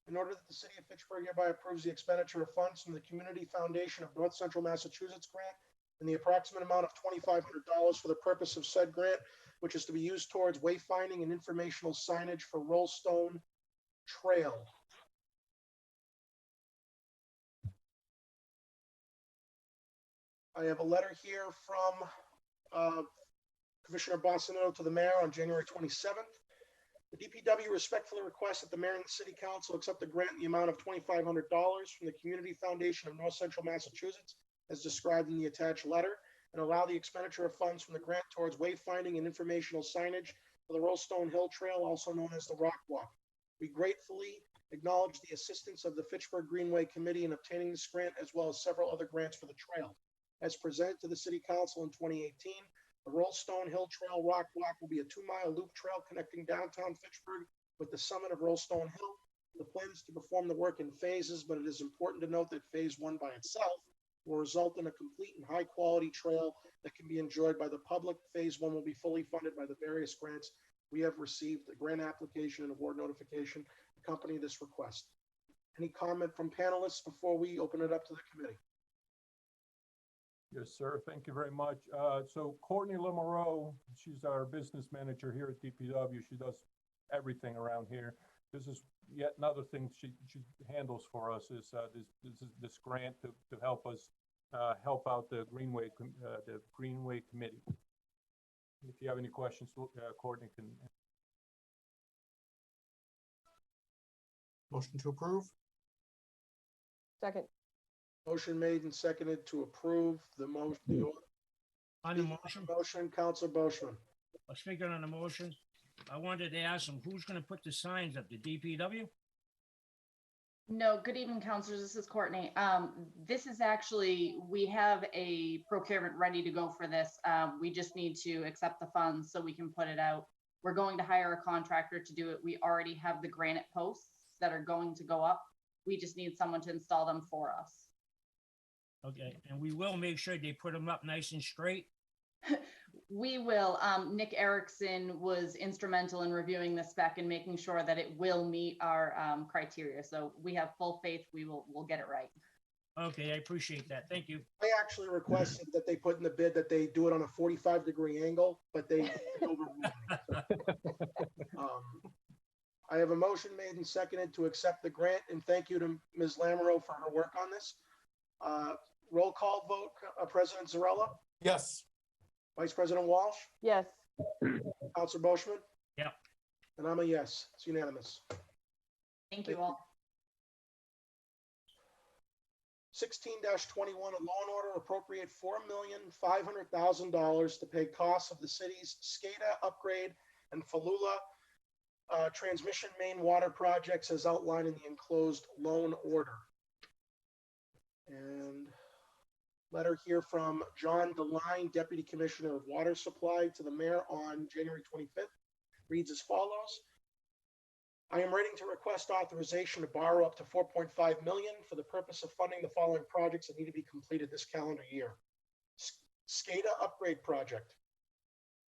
[SPEAKER 1] in order that the city of Fitchburg hereby approves the expenditure of funds from the Community Foundation of North Central Massachusetts grant in the approximate amount of $2,500 for the purpose of said grant, which is to be used towards wayfinding and informational signage for Rollstone Trail. I have a letter here from Commissioner Bossino to the mayor on January 27th. The DPW respectfully requests that the mayor and the city council accept the grant in the amount of $2,500 from the Community Foundation of North Central Massachusetts, as described in the attached letter, and allow the expenditure of funds from the grant towards wayfinding and informational signage for the Rollstone Hill Trail, also known as the Rock Walk. We gratefully acknowledge the assistance of the Fitchburg Greenway Committee in obtaining this grant, as well as several other grants for the trail. As presented to the City Council in 2018, the Rollstone Hill Trail Rock Walk will be a 2-mile loop trail connecting downtown Fitchburg with the summit of Rollstone Hill. The plan is to perform the work in phases, but it is important to note that phase 1 by itself will result in a complete and high-quality trail that can be enjoyed by the public. Phase 1 will be fully funded by the various grants we have received. The grant application and award notification accompany this request. Any comment from panelists before we open it up to the committee?
[SPEAKER 2] Yes, sir. Thank you very much. So Courtney Lamoureux, she's our business manager here at DPW. She does everything around here. This is yet another thing she handles for us is this grant to help us help out the Greenway Committee. If you have any questions, Courtney can.
[SPEAKER 6] Motion to approve?
[SPEAKER 7] Second.
[SPEAKER 1] Motion made and seconded to approve the motion.
[SPEAKER 4] On the motion,
[SPEAKER 1] Motion, Council Boschman.
[SPEAKER 4] speaking on the motion, I wanted to ask them, who's gonna put the signs up, the DPW?
[SPEAKER 8] No, good evening, counselors. This is Courtney. This is actually, we have a procurement ready to go for this. We just need to accept the funds so we can put it out. We're going to hire a contractor to do it. We already have the granite posts that are going to go up. We just need someone to install them for us.
[SPEAKER 4] Okay, and we will make sure they put them up nice and straight.
[SPEAKER 8] We will. Nick Erickson was instrumental in reviewing the spec and making sure that it will meet our criteria. So we have full faith we'll get it right.
[SPEAKER 4] Okay, I appreciate that. Thank you.
[SPEAKER 1] I actually requested that they put in the bid that they do it on a 45-degree angle, but they overruled me. I have a motion made and seconded to accept the grant, and thank you to Ms. Lamoureux for her work on this. Roll call vote, President Zarella,
[SPEAKER 6] Yes.
[SPEAKER 1] Vice President Walsh,
[SPEAKER 7] Yes.
[SPEAKER 1] Councilor Boschman.
[SPEAKER 4] Yep.
[SPEAKER 1] And I'm a yes, it's unanimous.
[SPEAKER 8] Thank you all.
[SPEAKER 1] 16-21, a law and order appropriate $4,500,000 to pay costs of the city's Scada upgrade and Falula transmission main water projects as outlined in the enclosed loan order. And letter here from John DeLine, Deputy Commissioner of Water Supply, to the mayor on January 25th, reads as follows. I am writing to request authorization to borrow up to $4.5 million for the purpose of funding the following projects that need to be completed this calendar year. Scada upgrade project.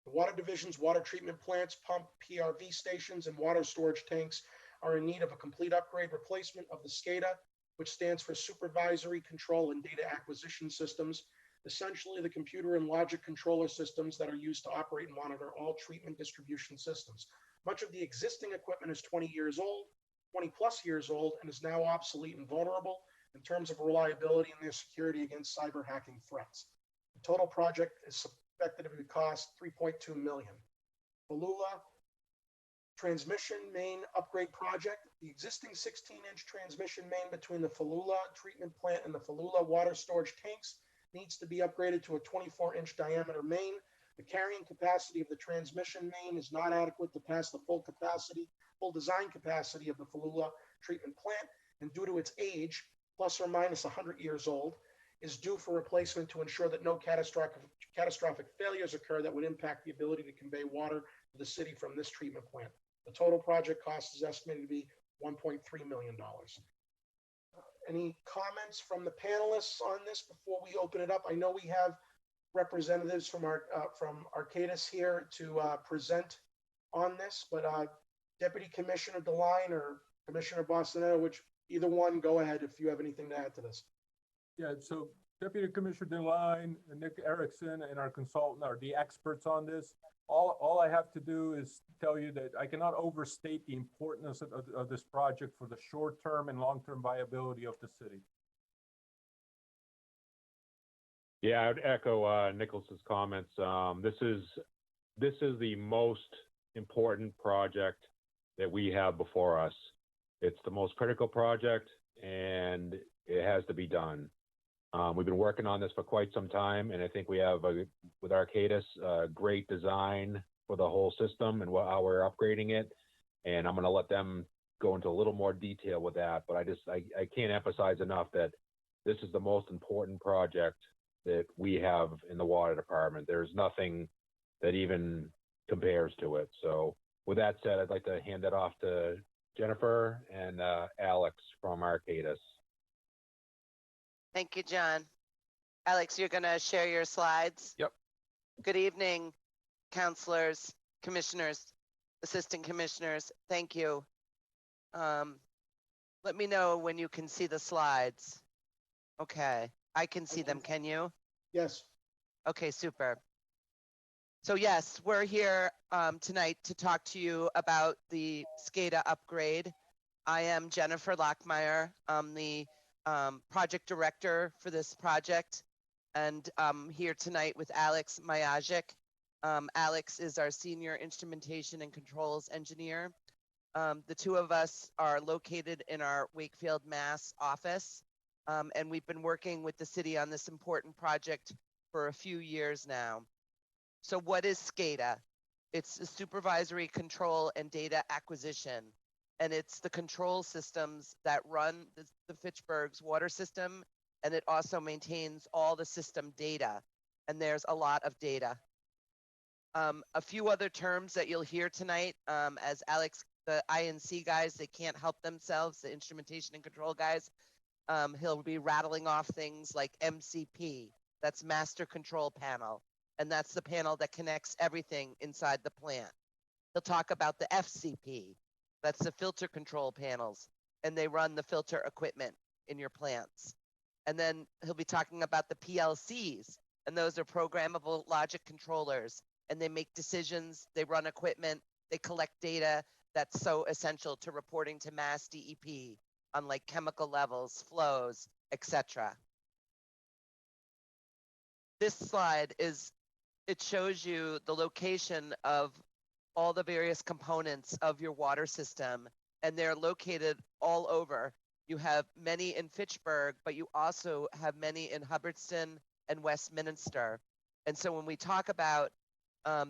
[SPEAKER 1] The Water Division's water treatment plants, pump, PRV stations, and water storage tanks are in need of a complete upgrade replacement of the Scada, which stands for Supervisory Control and Data Acquisition Systems, essentially the computer and logic controller systems that are used to operate and monitor all treatment distribution systems. Much of the existing equipment is 20 plus years old, and is now obsolete and vulnerable in terms of reliability and their security against cyber hacking threats. The total project is expected to cost $3.2 million. Falula transmission main upgrade project. The existing 16-inch transmission main between the Falula treatment plant and the Falula water storage tanks needs to be upgraded to a 24-inch diameter main. The carrying capacity of the transmission main is not adequate to pass the full design capacity of the Falula treatment plant, and due to its age, plus or minus 100 years old, is due for replacement to ensure that no catastrophic failures occur that would impact the ability to convey water to the city from this treatment plant. The total project cost is estimated to be $1.3 million. any comments from the panelists on this before we open it up? I know we have representatives from Arcadis here to present on this, but Deputy Commissioner DeLine or Commissioner Bostonetto, which either one, go ahead if you have anything to add to this.
[SPEAKER 2] Yeah, so Deputy Commissioner DeLine, Nick Erickson, and our consultant are the experts on this. All I have to do is tell you that I cannot overstate the importance of this project for the short-term and long-term viability of the city.
[SPEAKER 5] Yeah, I would echo Nicholas's comments. This is the most important project that we have before us. It's the most critical project, and it has to be done. We've been working on this for quite some time, and I think we have, with Arcadis, a great design for the whole system and how we're upgrading it. And I'm going to let them go into a little more detail with that. But I can't emphasize enough that this is the most important project that we have in the water department. There's nothing that even compares to it. So with that said, I'd like to hand it off to Jennifer and Alex from Arcadis.
[SPEAKER 9] Thank you, John. Alex, you're going to share your slides?
[SPEAKER 10] Yep.
[SPEAKER 9] Good evening, counselors, commissioners, assistant commissioners. Thank you. Let me know when you can see the slides. Okay, I can see them. Can you?
[SPEAKER 1] Yes.
[SPEAKER 9] Okay, super. So yes, we're here tonight to talk to you about the SCADA upgrade. I am Jennifer Lockmeyer. I'm the project director for this project, and I'm here tonight with Alex Majajic. Alex is our senior instrumentation and controls engineer. The two of us are located in our Wakefield, Mass office, and we've been working with the city on this important project for a few years now. So what is SCADA? It's a supervisory control and data acquisition. And it's the control systems that run the Fitchburg's water system, and it also maintains all the system data. And there's a lot of data. A few other terms that you'll hear tonight, as Alex, the INC guys, they can't help themselves, the instrumentation and control guys, he'll be rattling off things like MCP, that's Master Control Panel, and that's the panel that connects everything inside the plant. He'll talk about the FCP, that's the filter control panels, and they run the filter equipment in your plants. And then he'll be talking about the PLCs, and those are programmable logic controllers, and they make decisions, they run equipment, they collect data that's so essential to reporting to Mass DEP on like chemical levels, flows, etc. This slide it shows you the location of all the various components of your water system, and they're located all over. You have many in Fitchburg, but you also have many in Hubbardston and Westminster. And so when we talk about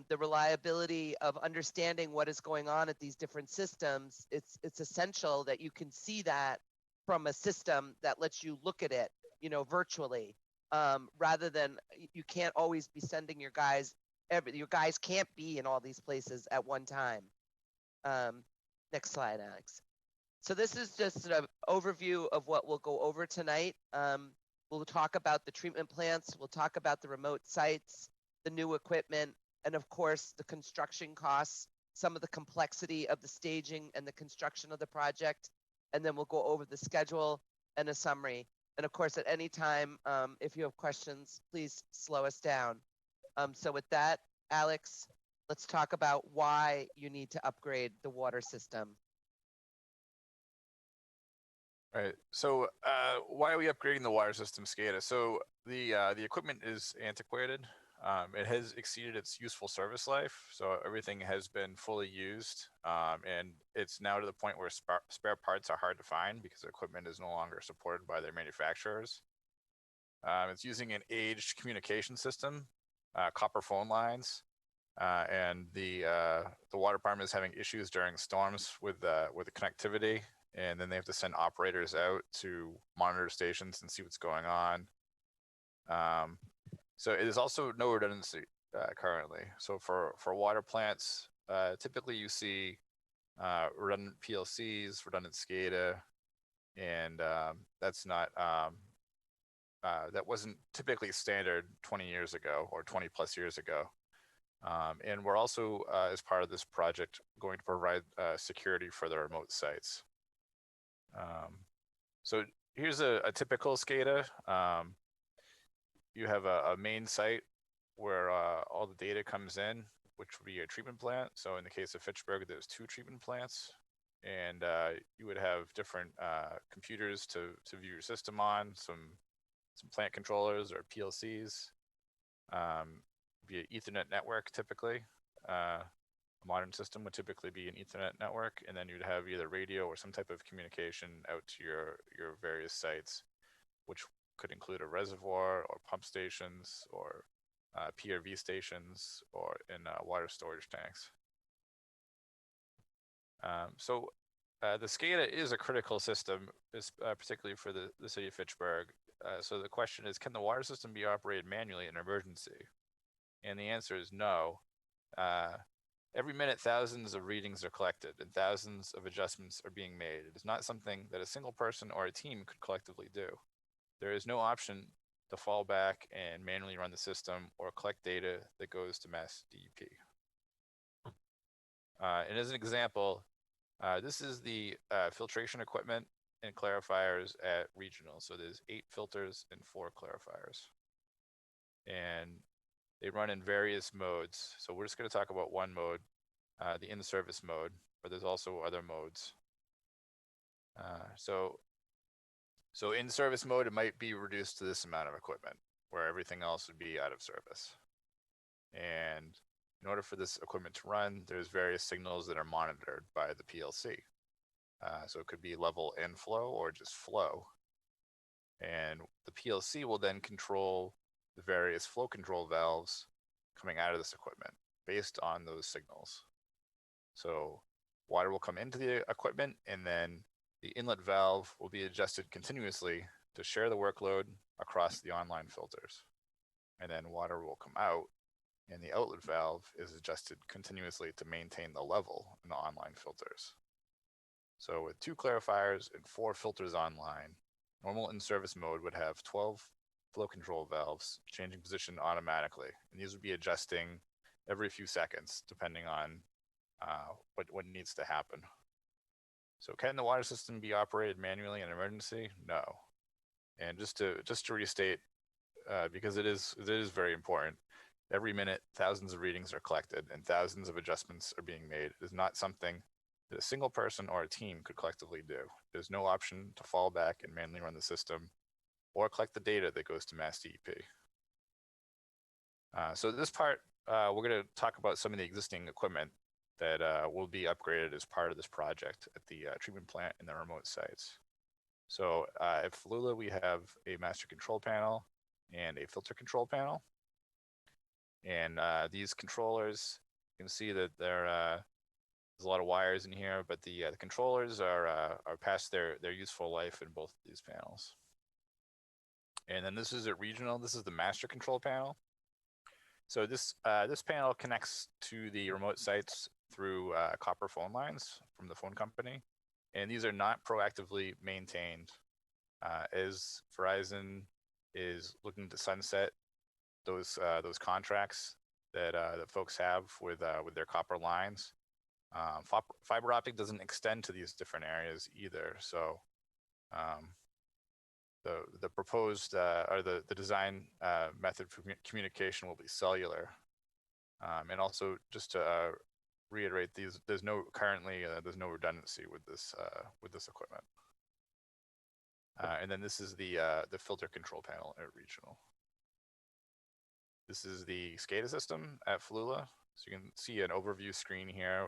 [SPEAKER 9] the reliability of understanding what is going on at these different systems, it's essential that you can see that from a system that lets you look at it, virtually, rather than you can't always be sending your guys. Your guys can't be in all these places at one time. Next slide, Alex. So this is just an overview of what we'll go over tonight. We'll talk about the treatment plants. We'll talk about the remote sites, the new equipment, and of course, the construction costs, some of the complexity of the staging and the construction of the project. And then we'll go over the schedule and a summary. And of course, at any time, if you have questions, please slow us down. So with that, Alex, let's talk about why you need to upgrade the water system.
[SPEAKER 10] Right. So why are we upgrading the water system SCADA? So the equipment is antiquated. It has exceeded its useful service life. So everything has been fully used. And it's now to the point where spare parts are hard to find because the equipment is no longer supported by their manufacturers. It's using an aged communication system, copper phone lines, and the water department is having issues during storms with the connectivity, and then they have to send operators out to monitor stations and see what's going on. So it is also no redundancy currently. So for water plants, typically you see redundant PLCs, redundant SCADA, and that's not that wasn't typically standard 20 years ago or 20 plus years ago. And we're also, as part of this project, going to provide security for the remote sites. So here's a typical SCADA. You have a main site where all the data comes in, which would be a treatment plant. So in the case of Fitchburg, there's 2 treatment plants, and you would have different computers to view your system on, some plant controllers or PLCs, via Ethernet network typically. A modern system would typically be an Ethernet network, and then you'd have either radio or some type of communication out to your various sites, which could include a reservoir or pump stations or PRV stations or in water storage tanks. So the SCADA is a critical system, particularly for the city of Fitchburg. So the question is, can the water system be operated manually in an emergency? And the answer is no. Every minute, thousands of readings are collected and thousands of adjustments are being made. It is not something that a single person or a team could collectively do. There is no option to fall back and manually run the system or collect data that goes to mass DEP. And as an example, this is the filtration equipment and clarifiers at regional. So there's 8 filters and 4 clarifiers. And they run in various modes. So we're just going to talk about one mode, the in-service mode, but there's also other modes. So in-service mode, it might be reduced to this amount of equipment, where everything else would be out of service. And in order for this equipment to run, there's various signals that are monitored by the PLC. So it could be level and flow or just flow. And the PLC will then control the various flow control valves coming out of this equipment based on those signals. So water will come into the equipment, and then the inlet valve will be adjusted continuously to share the workload across the online filters. And then water will come out, and the outlet valve is adjusted continuously to maintain the level in the online filters. So with 2 clarifiers and 4 filters online, normal in-service mode would have 12 flow control valves changing position automatically. And these would be adjusting every few seconds, depending on what needs to happen. So can the water system be operated manually in an emergency? No. And just to restate, because it is very important, every minute, thousands of readings are collected and thousands of adjustments are being made. It is not something that a single person or a team could collectively do. There's no option to fall back and manually run the system or collect the data that goes to mass DEP. So this part, we're going to talk about some of the existing equipment that will be upgraded as part of this project at the treatment plant and the remote sites. So at Falula, we have a master control panel and a filter control panel. And these controllers, you can see that there's a lot of wires in here, but the controllers are past their useful life in both of these panels. And then this is at regional. This is the master control panel. So this panel connects to the remote sites through copper phone lines from the phone company, and these are not proactively maintained. As Verizon is looking to sunset those contracts that folks have with their copper lines, fiber optic doesn't extend to these different areas either. So the proposed or the design method for communication will be cellular. And also just to reiterate, there's no redundancy with this equipment. And then this is the filter control panel at regional. This is the SCADA system at Falula. So you can see an overview screen here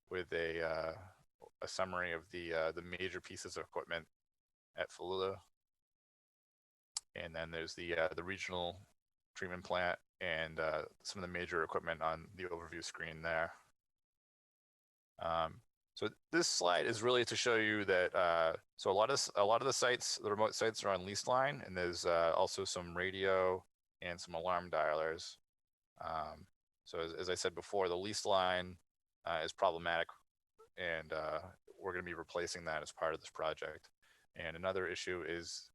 [SPEAKER 10] with a summary of the major pieces of equipment at Falula. And then there's the regional treatment plant and some of the major equipment on the overview screen there. So this slide is really to show you that so a lot of the sites, the remote sites, are on lease line, and there's also some radio and some alarm dialers. So as I said before, the lease line is problematic, and we're going to be replacing that as part of this project. And another issue is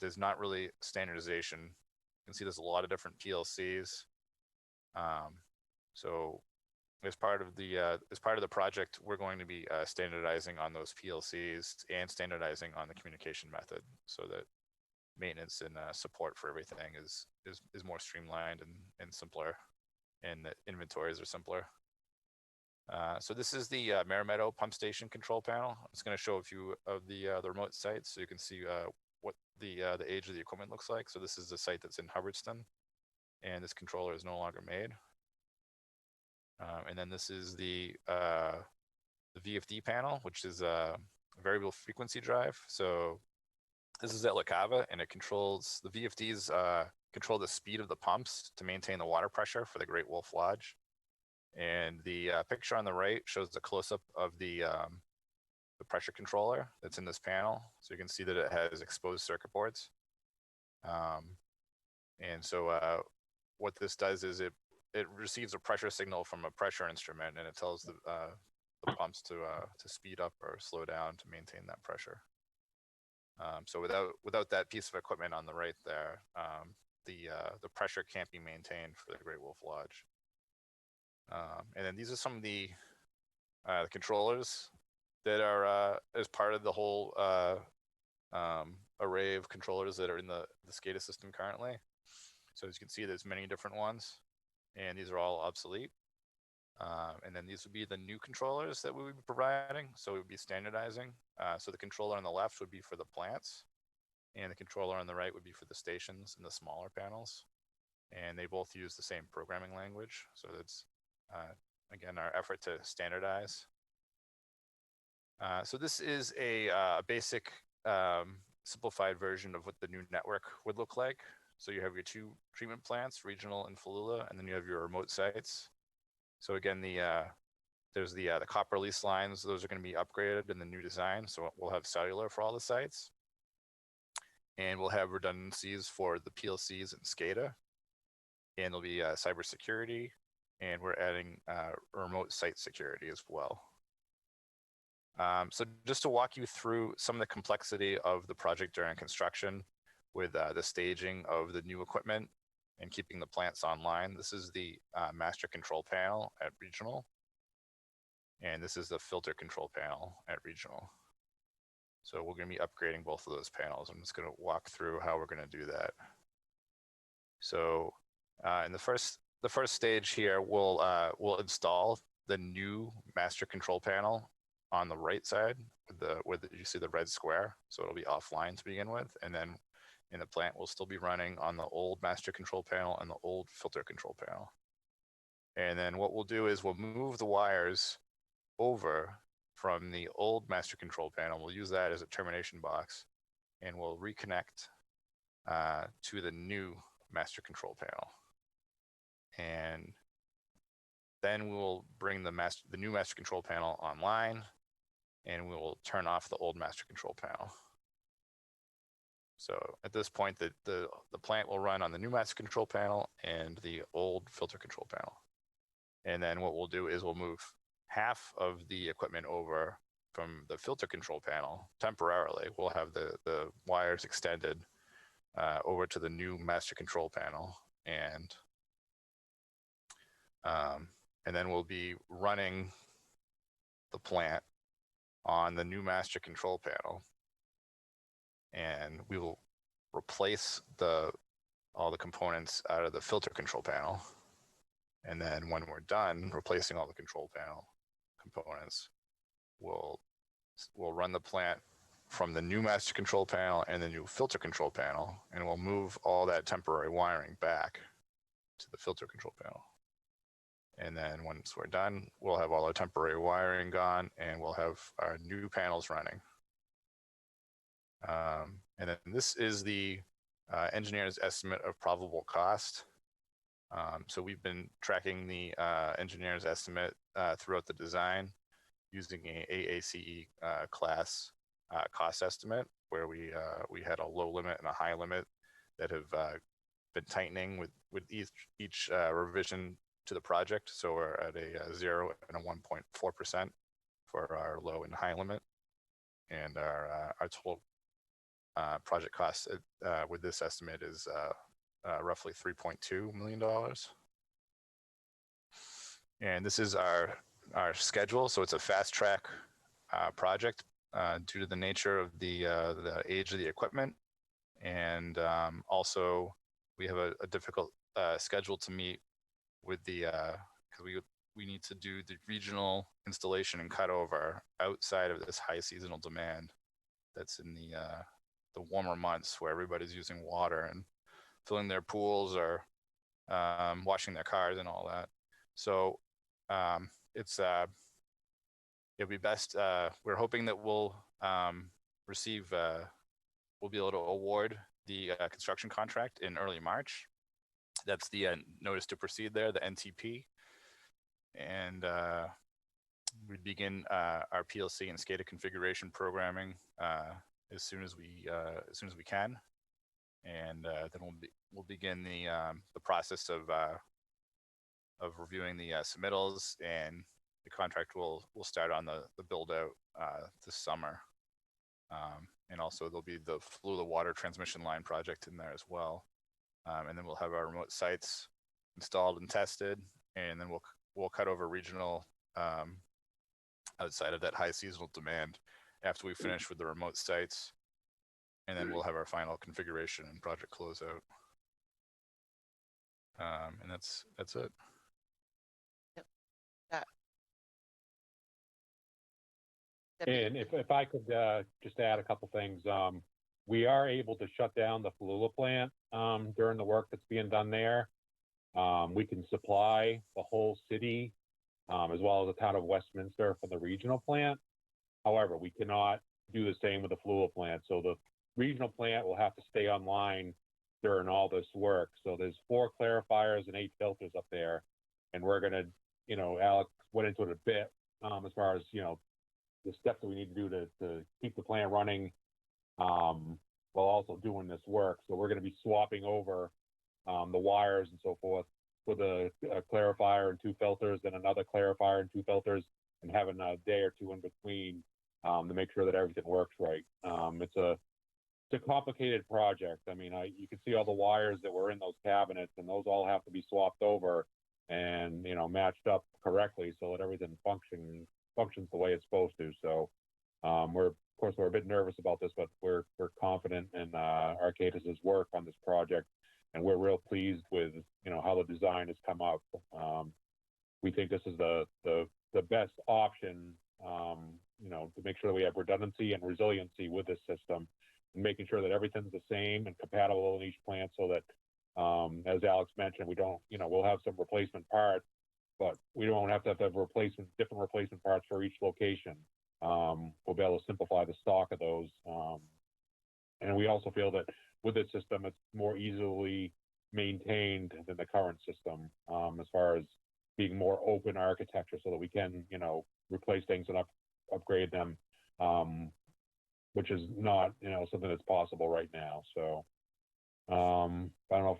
[SPEAKER 10] there's not really standardization. You can see there's a lot of different PLCs. So as part of the project, we're going to be standardizing on those PLCs and standardizing on the communication method, so that maintenance and support for everything is more streamlined and simpler, and that inventories are simpler. So this is the Marimetto pump station control panel. It's going to show a few of the remote sites, so you can see what the age of the equipment looks like. So this is the site that's in Hubbardston, and this controller is no longer made. And then this is the VFD panel, which is a variable frequency drive. So this is at La Cava, and it controls the VFDs control the speed of the pumps to maintain the water pressure for the Great Wolf Lodge. And the picture on the right shows the close-up of the pressure controller that's in this panel. So you can see that it has exposed circuit boards. And so what this does is it receives a pressure signal from a pressure instrument, and it tells the pumps to speed up or slow down to maintain that pressure. So without that piece of equipment on the right there, the pressure can't be maintained for the Great Wolf Lodge. And then these are some of the controllers that are as part of the whole array of controllers that are in the SCADA system currently. So as you can see, there's many different ones, and these are all obsolete. And then these would be the new controllers that we would be providing. So we would be standardizing. So the controller on the left would be for the plants, and the controller on the right would be for the stations and the smaller panels. And they both use the same programming language. So that's, again, our effort to standardize. So this is a basic simplified version of what the new network would look like. So you have your two treatment plants, regional and Falula, and then you have your remote sites. So again, there's the copper lease lines. Those are going to be upgraded in the new design. So we'll have cellular for all the sites, and we'll have redundancies for the PLCs and SCADA, and there'll be cybersecurity, and we're adding remote site security as well. So just to walk you through some of the complexity of the project during construction with the staging of the new equipment and keeping the plants online. This is the master control panel at regional, and this is the filter control panel at regional. So we're going to be upgrading both of those panels. I'm just going to walk through how we're going to do that. So in the first stage here, we'll install the new master control panel on the right side where you see the red square. So it'll be offline to begin with, and then in the plant will still be running on the old master control panel and the old filter control panel. And then what we'll do is we'll move the wires over from the old master control panel. We'll use that as a termination box, and we'll reconnect to the new master control panel. And then we'll bring the new master control panel online, and we will turn off the old master control panel. So at this point, the plant will run on the new master control panel and the old filter control panel. And then what we'll do is we'll move half of the equipment over from the filter control panel temporarily. We'll have the wires extended over to the new master control panel, and then we'll be running the plant on the new master control panel, and we will replace all the components out of the filter control panel. And then when we're done replacing all the control panel components, we'll run the plant from the new master control panel and the new filter control panel, and we'll move all that temporary wiring back to the filter control panel. And then once we're done, we'll have all our temporary wiring gone, and we'll have our new panels running. And then this is the engineer's estimate of probable cost. So we've been tracking the engineer's estimate throughout the design using an AACE class cost estimate, where we had a low limit and a high limit that have been tightening with each revision to the project. So we're at a 0 and a 1.4% for our low and high limit. and our total project cost with this estimate is roughly $3.2 million. And this is our schedule. So it's a fast track project due to the nature of the age of the equipment. And also we have a difficult schedule to meet with the, because we need to do the regional installation and cutover outside of this high seasonal demand that's in the warmer months where everybody's using water and filling their pools or washing their cars and all that. So it'll be best. We're hoping that we'll receive, we'll be able to award the construction contract in early March. That's the notice to proceed there, the NTP. And we'd begin our PLC and SCADA configuration programming as soon as we can, and then we'll begin the process of reviewing the submittals, and the contract will start on the build out this summer. And also there'll be the Flula water transmission line project in there as well. And then we'll have our remote sites installed and tested, and then we'll cut over regional outside of that high seasonal demand after we finish with the remote sites, and then we'll have our final configuration and project closeout. And that's it.
[SPEAKER 5] And if I could just add a couple things, we are able to shut down the Flula plant during the work that's being done there. We can supply the whole city as well as the town of Westminster for the regional plant. However, we cannot do the same with the Flula plant. So the regional plant will have to stay online during all this work. So there's 4 clarifiers and 8 filters up there. And we're going to, Alex went into it a bit as far as, the steps that we need to do to keep the plant running while also doing this work. So we're going to be swapping over the wires and so forth with a clarifier and 2 filters, then another clarifier and 2 filters, and having a day or 2 in between to make sure that everything works right. It's a complicated project. I mean, you can see all the wires that were in those cabinets, and those all have to be swapped over and matched up correctly so that everything functions the way it's supposed to. So we're a bit nervous about this, but we're confident in Arcadis's work on this project, and we're real pleased with how the design has come up. We think this is the best option, to make sure that we have redundancy and resiliency with this system, and making sure that everything's the same and compatible in each plant, so that as Alex mentioned, we don't, we'll have some replacement parts, but we don't have to have different replacement parts for each location. We'll be able to simplify the stock of those. And we also feel that with this system, it's more easily maintained than the current system, as far as being more open architecture, so that we can, replace things and upgrade them, which is not, something that's possible right now. So I don't know if,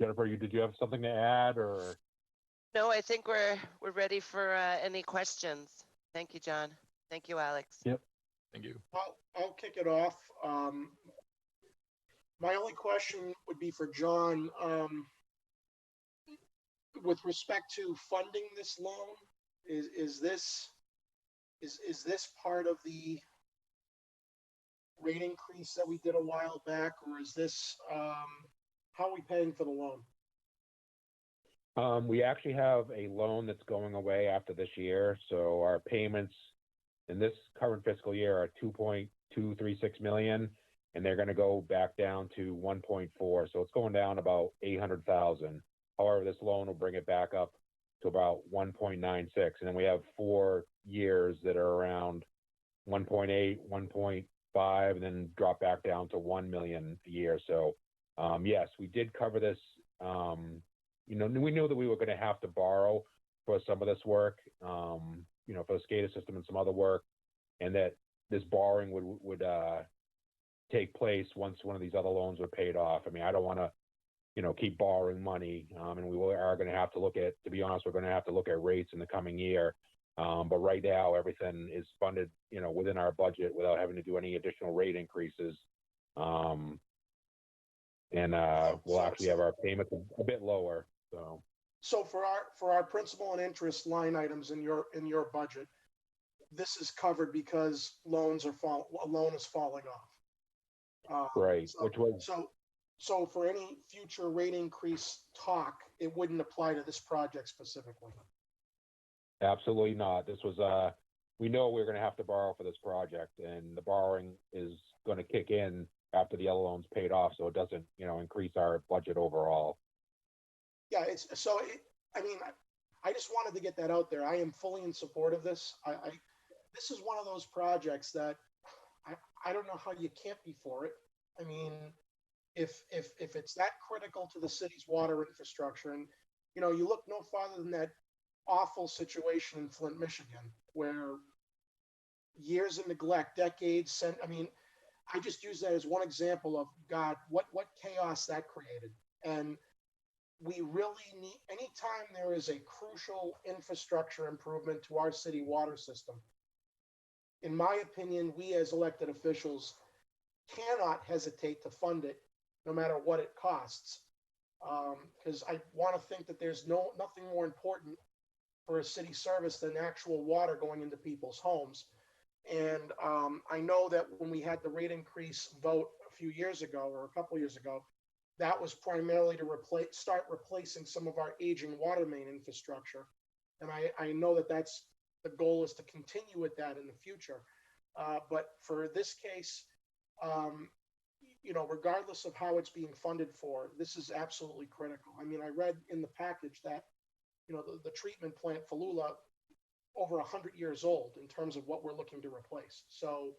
[SPEAKER 5] Jennifer, did you have something to add, or?
[SPEAKER 9] No, I think we're ready for any questions. Thank you, John. Thank you, Alex.
[SPEAKER 5] Yep.
[SPEAKER 10] Thank you.
[SPEAKER 1] I'll kick it off. My only question would be for John. With respect to funding this loan, is this part of the rate increase that we did a while back, or is this how are we paying for the loan?
[SPEAKER 5] We actually have a loan that's going away after this year. So our payments in this current fiscal year are 2.236 million, and they're going to go back down to 1.4. So it's going down about 800,000. However, this loan will bring it back up to about 1.96. And then we have 4 years that are around 1.8, 1.5, and then drop back down to 1 million a year. So yes, we did cover this. We knew that we were going to have to borrow for some of this work, for the SCADA system and some other work, and that this borrowing would take place once one of these other loans were paid off. I mean, I don't want to, keep borrowing money, and we are going to have to look at, to be honest, we're going to have to look at rates in the coming year But right now, everything is funded, within our budget without having to do any additional rate increases. We'll actually have our payments a bit lower, so.
[SPEAKER 1] So for our principal and interest line items in your budget, this is covered because a loan is falling off.
[SPEAKER 5] Right,
[SPEAKER 1] So-
[SPEAKER 5] which was,
[SPEAKER 1] So for any future rate increase talk, it wouldn't apply to this project specifically.
[SPEAKER 5] absolutely not. This was, we know we're gonna have to borrow for this project, and the borrowing is gonna kick in after the other loan's paid off, so it doesn't, increase our budget overall.
[SPEAKER 1] Yeah, I just wanted to get that out there. I am fully in support of this. This is one of those projects that I don't know how you can't be for it. I mean, if it's that critical to the city's water infrastructure, and you look no farther than that awful situation in Flint, Michigan, where years of neglect, decades, I just use that as one example of God, what chaos that created. And we really need, anytime there is a crucial infrastructure improvement to our city water system, in my opinion, we as elected officials cannot hesitate to fund it no matter what it costs. Because I want to think that there's nothing more important for a city service than actual water going into people's homes. And I know that when we had the rate increase vote a few years ago, or a couple years ago, that was primarily to start replacing some of our aging water main infrastructure. And I know that that's the goal, is to continue with that in the future. But for this case, regardless of how it's being funded for, this is absolutely critical. I mean, I read in the package that, the treatment plant Falula, over 100 years old in terms of what we're looking to replace. So,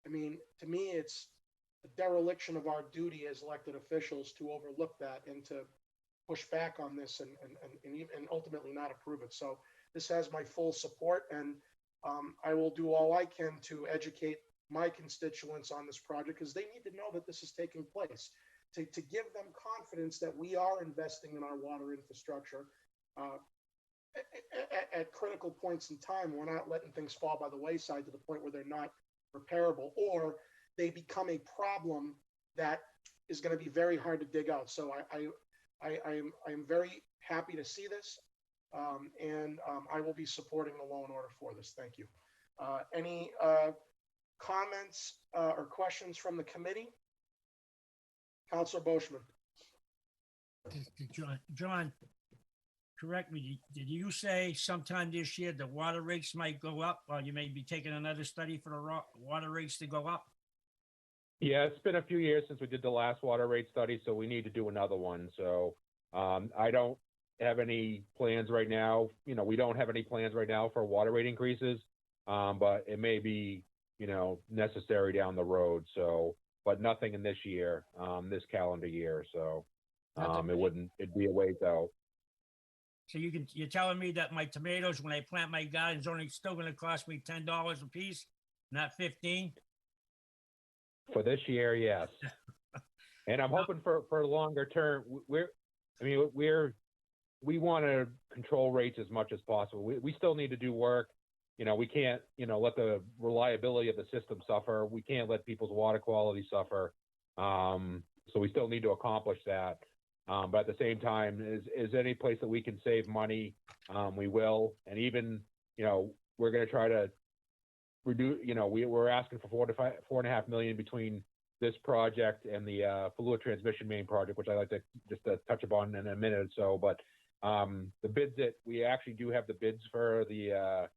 [SPEAKER 1] I mean, to me, it's a dereliction of our duty as elected officials to overlook that and to push back on this and ultimately not approve it. So this has my full support, and I will do all I can to educate my constituents on this project, because they need to know that this is taking place, to give them confidence that we are investing in our water infrastructure at critical points in time. We're not letting things fall by the wayside to the point where they're not repairable, or they become a problem that is going to be very hard to dig out. So I'm very happy to see this, and I will be supporting the loan order for this. Thank you. Any comments or questions from the committee? Councilor Boschman.
[SPEAKER 4] John, correct me. Did you say sometime this year the water rates might go up, or you may be taking another study for the water rates to go up?
[SPEAKER 5] Yeah, it's been a few years since we did the last water rate study, so we need to do another one. So I don't have any plans right now. We don't have any plans right now for water rate increases, but it may be, necessary down the road. So, but nothing in this year, this calendar year. So it'd be a ways out.
[SPEAKER 4] So you're telling me that my tomatoes, when I plant my garden, is only still going to cost me $10 a piece, not 15?
[SPEAKER 5] For this year, yes. And I'm hoping for longer term. We want to control rates as much as possible. We still need to do work. We can't, let the reliability of the system suffer. We can't let people's water quality suffer. So we still need to accomplish that. But at the same time, is any place that we can save money, we will. And even, we're going to try to reduce, we're asking for $4.5 million between this project and the Falula transmission main project, which I'd like to just touch upon in a minute or so. But the bids that we actually do have the bids for the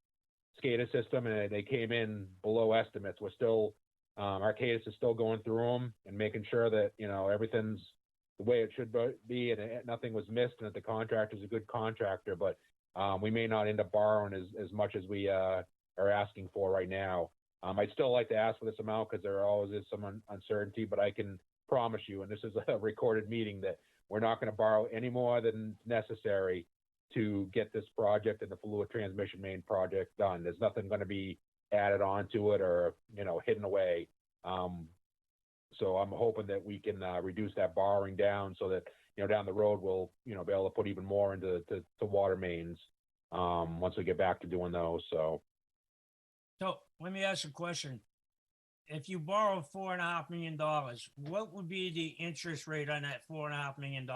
[SPEAKER 5] SCADA system, and they came in below estimates. We're still, Arcadis is still going through them and making sure that, everything's the way it should be, and nothing was missed, and that the contractor is a good contractor. But we may not end up borrowing as much as we are asking for right now. I'd still like to ask for this amount because there always is some uncertainty, but I can promise you, and this is a recorded meeting, that we're not going to borrow any more than necessary to get this project and the Falula transmission main project done. There's nothing going to be added on to it or, hidden away. So I'm hoping that we can reduce that borrowing down so that, down the road, we'll, be able to put even more into water mains. once we get back to doing those. So
[SPEAKER 4] So let me ask you a question. If you borrow $4.5 million, what would be the interest rate on that $4.5 million?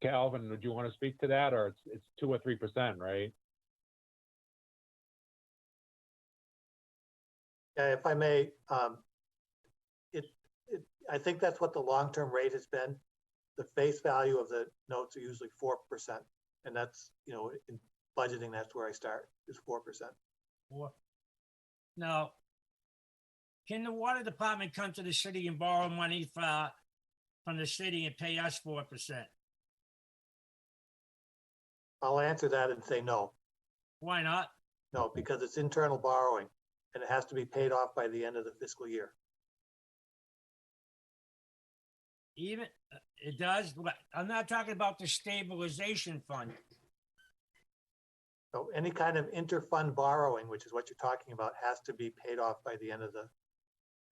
[SPEAKER 5] Calvin, would you want to speak to that, or it's 2 or 3%, right?
[SPEAKER 11] Yeah, if I may, I think that's what the long-term rate has been. The face value of the notes are usually 4%, and that's, in budgeting, that's where I start, is 4%.
[SPEAKER 4] Or now, can the water department come to the city and borrow money from the city and pay us 4%?
[SPEAKER 11] I'll answer that and say no.
[SPEAKER 4] Why not?
[SPEAKER 11] No, because it's internal borrowing, and it has to be paid off by the end of the fiscal year.
[SPEAKER 4] Even it does. I'm not talking about the stabilization fund.
[SPEAKER 11] So any kind of inter-fund borrowing, which is what you're talking about, has to be paid off by the end of the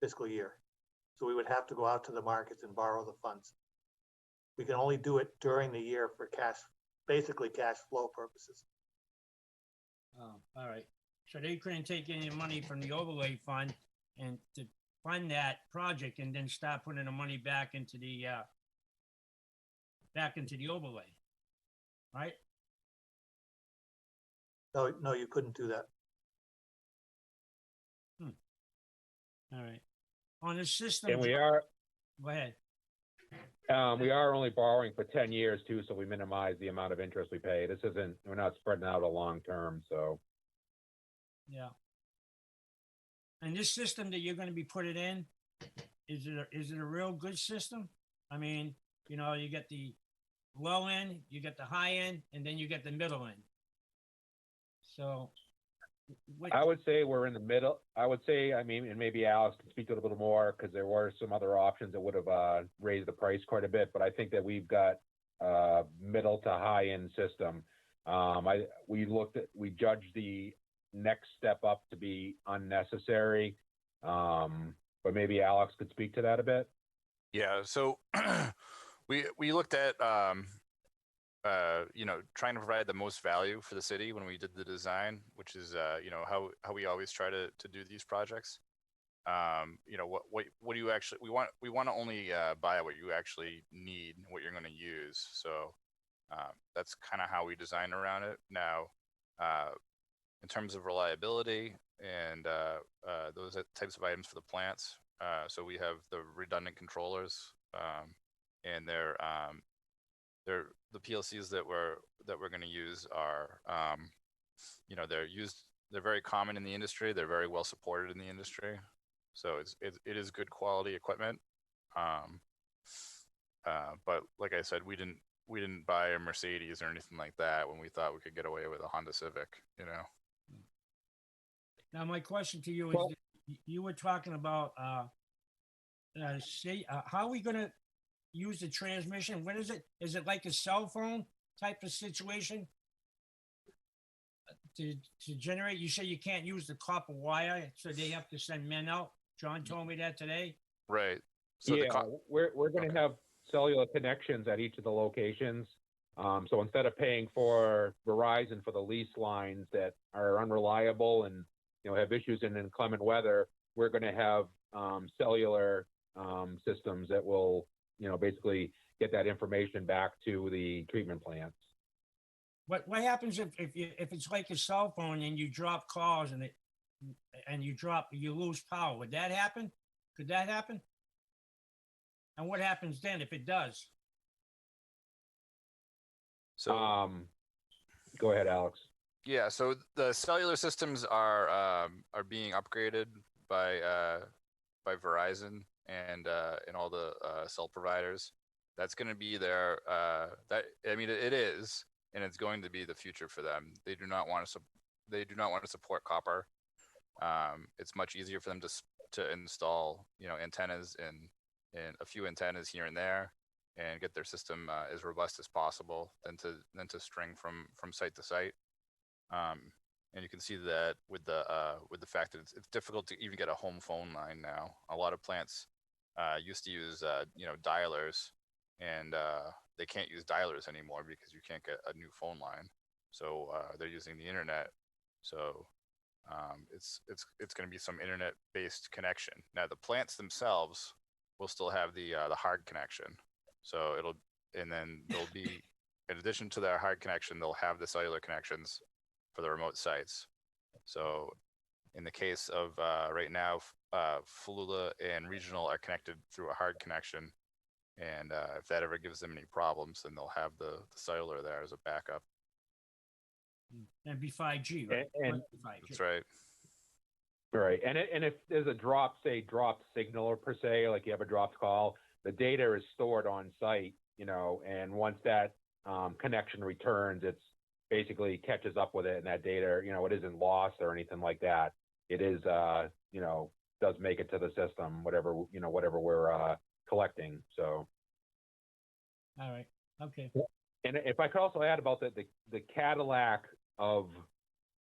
[SPEAKER 11] fiscal year. So we would have to go out to the markets and borrow the funds. We can only do it during the year for basically cash flow purposes.
[SPEAKER 4] Oh, all right. So they couldn't take any money from the overlay fund and to fund that project and then start putting the money back into the overlay, right?
[SPEAKER 11] No, you couldn't do that.
[SPEAKER 4] All right. On the system.
[SPEAKER 5] And we are
[SPEAKER 4] Go ahead.
[SPEAKER 5] only borrowing for 10 years too, so we minimize the amount of interest we pay. We're not spreading out a long term, so.
[SPEAKER 4] Yeah. And this system that you're going to be putting in, is it a real good system? I mean, you get the low end, you get the high end, and then you get the middle end. So
[SPEAKER 5] I would say we're in the middle. I would say, and maybe Alex can speak to it a little more because there were some other options that would have raised the price quite a bit. But I think that we've got middle to high end system. We judged the next step up to be unnecessary. But maybe Alex could speak to that a bit.
[SPEAKER 10] Yeah. So we looked at trying to provide the most value for the city when we did the design, which is how we always try to do these projects. What do you actually we want to only buy what you actually need, what you're going to use. So that's kind of how we design around it. Now, in terms of reliability and those types of items for the plants, so we have the redundant controllers, and they're the PLCs that we're going to use are, they're very common in the industry. They're very well supported in the industry. So it is good quality equipment. But like I said, we didn't buy a Mercedes or anything like that when we thought we could get away with a Honda Civic,
[SPEAKER 4] Now, my question to you is, you were talking about, how are we going to use the transmission? What is it? Is it like a cell phone type of situation to generate? You say you can't use the copper wire, so they have to send men out. John told me that today.
[SPEAKER 10] Right. So
[SPEAKER 5] Yeah, we're going to have cellular connections at each of the locations. So instead of paying for Verizon for the lease lines that are unreliable and have issues in inclement weather, we're going to have cellular systems that will basically get that information back to the treatment plants.
[SPEAKER 4] What happens if it's like a cell phone and you drop calls and you lose power? Would that happen? Could that happen? And what happens then if it does?
[SPEAKER 10] So
[SPEAKER 5] go ahead, Alex.
[SPEAKER 10] Yeah, so the cellular systems are being upgraded by Verizon and all the cell providers. That's going to be their it is, and it's going to be the future for them. They do not want to support copper. It's much easier for them to install antennas and a few antennas here and there and get their system as robust as possible than to string from site to site. And you can see that with the fact that it's difficult to even get a home phone line now. A lot of plants used to use dialers and they can't use dialers anymore because you can't get a new phone line. So they're using the internet. So it's going to be some internet-based connection. Now the plants themselves will still have the hard connection. So and then there'll be, in addition to their hard connection, they'll have the cellular connections for the remote sites. So in the case of right now, Falula and Regional are connected through a hard connection. And if that ever gives them any problems, then they'll have the cellular there as a backup.
[SPEAKER 4] And be 5G, right?
[SPEAKER 5] And-
[SPEAKER 4] Must be 5G.
[SPEAKER 10] That's right.
[SPEAKER 5] Right, and if there's a dropped signal per se, like you have a dropped call, the data is stored on site, and once that connection returns, it's basically catches up with it, and that data, it isn't lost or anything like that. It is, does make it to the system, whatever we're collecting. So.
[SPEAKER 4] All right. Okay.
[SPEAKER 5] And if I could also add about the Cadillac of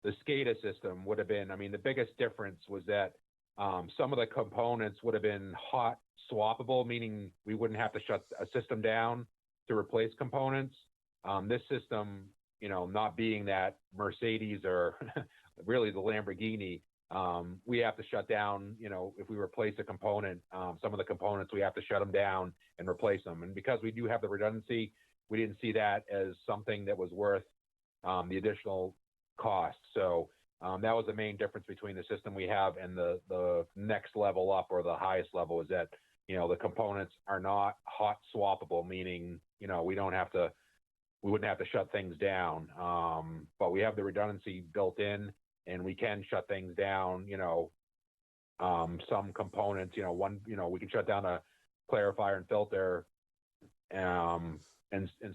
[SPEAKER 5] the SCADA system would have been, the biggest difference was that some of the components would have been hot swappable, meaning we wouldn't have to shut a system down to replace components. This system, not being that Mercedes or really the Lamborghini, we have to shut down, if we replace a component, some of the components, we have to shut them down and replace them. And because we do have the redundancy, we didn't see that as something that was worth the additional cost. So that was the main difference between the system we have and the next level up, or the highest level, is that, the components are not hot swappable, meaning, we wouldn't have to shut things down. But we have the redundancy built in, and we can shut things down, some components, we can shut down a clarifier and filter, and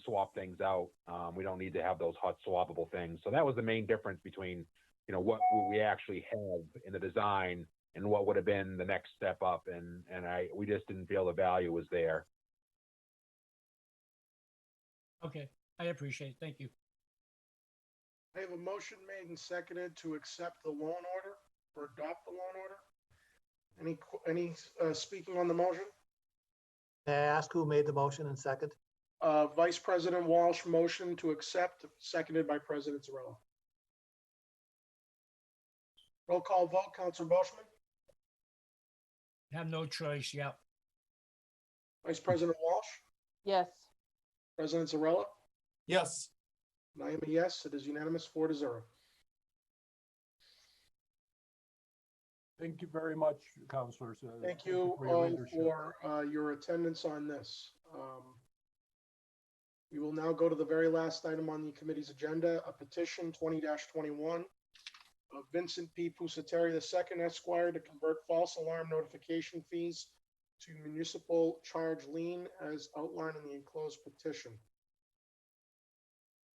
[SPEAKER 5] swap things out. We don't need to have those hot swappable things. So that was the main difference between, what we actually have in the design and what would have been the next step up. And we just didn't feel the value was there.
[SPEAKER 4] Okay. I appreciate it. Thank you.
[SPEAKER 1] I have a motion made and seconded to accept the loan order or adopt the loan order. Any speaking on the motion?
[SPEAKER 11] May I ask who made the motion and second?
[SPEAKER 1] Vice President Walsh motion to accept, seconded by President Zarella. Roll call vote, Councilor Boschman,
[SPEAKER 4] Have no choice. Yep.
[SPEAKER 1] Vice President Walsh,
[SPEAKER 7] Yes.
[SPEAKER 1] President Zarella,
[SPEAKER 6] Yes.
[SPEAKER 1] and I am a yes. It is unanimous, 4-0.
[SPEAKER 2] Thank you very much, councilors.
[SPEAKER 1] Thank you
[SPEAKER 2] for your
[SPEAKER 1] all
[SPEAKER 2] leadership.
[SPEAKER 1] for your attendance on this. We will now go to the very last item on the committee's agenda, a petition 20-21 of Vincent P. Pusateri II, Esquire, to convert false alarm notification fees to municipal charge lien as outlined in the enclosed petition.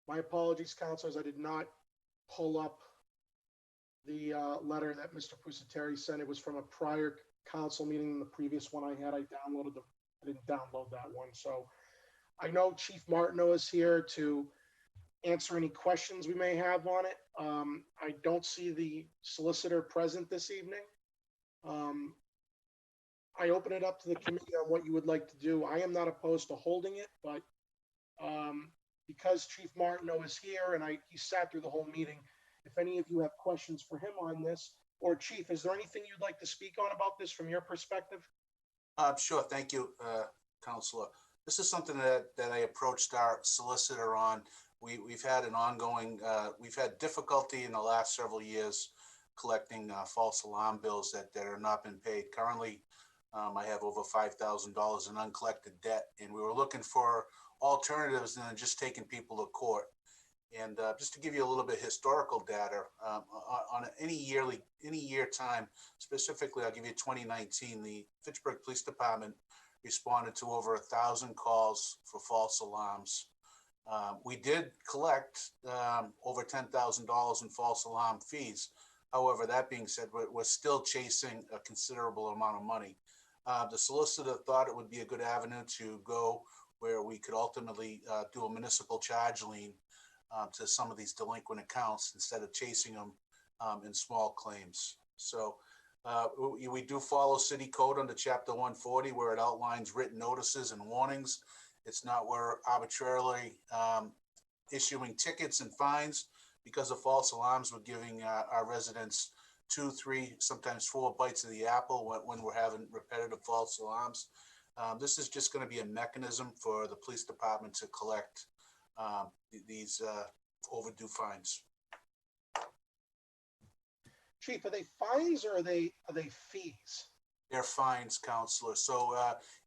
[SPEAKER 1] My apologies, councilors, I did not pull up the letter that Mr. Pusateri sent. It was from a prior council meeting than the previous one I had. I didn't download that one. So I know Chief Martineau is here to answer any questions we may have on it. I don't see the solicitor present this evening. I open it up to the committee on what you would like to do. I am not opposed to holding it, but because Chief Martineau is here and he sat through the whole meeting, if any of you have questions for him on this, or Chief, is there anything you'd like to speak on about this from your perspective?
[SPEAKER 12] Sure. Thank you, Counselor. This is something that I approached our solicitor on. We've had an ongoing, we've had difficulty in the last several years collecting false alarm bills that have not been paid. Currently, I have over $5,000 in uncollected debt, and we were looking for alternatives than just taking people to court. And just to give you a little bit of historical data, on any year time, specifically, I'll give you 2019, the Fitchburg Police Department responded to over 1,000 calls for false alarms. We did collect over $10,000 in false alarm fees. However, that being said, we're still chasing a considerable amount of money. The solicitor thought it would be a good avenue to go where we could ultimately do a municipal charge lien to some of these delinquent accounts instead of chasing them in small claims. So we do follow city code under chapter 140, where it outlines written notices and warnings. It's not we're arbitrarily issuing tickets and fines because of false alarms. We're giving our residents 2, 3, sometimes 4 bites of the apple when we're having repetitive false alarms. This is just going to be a mechanism for the police department to collect these overdue fines.
[SPEAKER 1] Chief, are they fines or are they fees?
[SPEAKER 12] They're fines, Counselor. So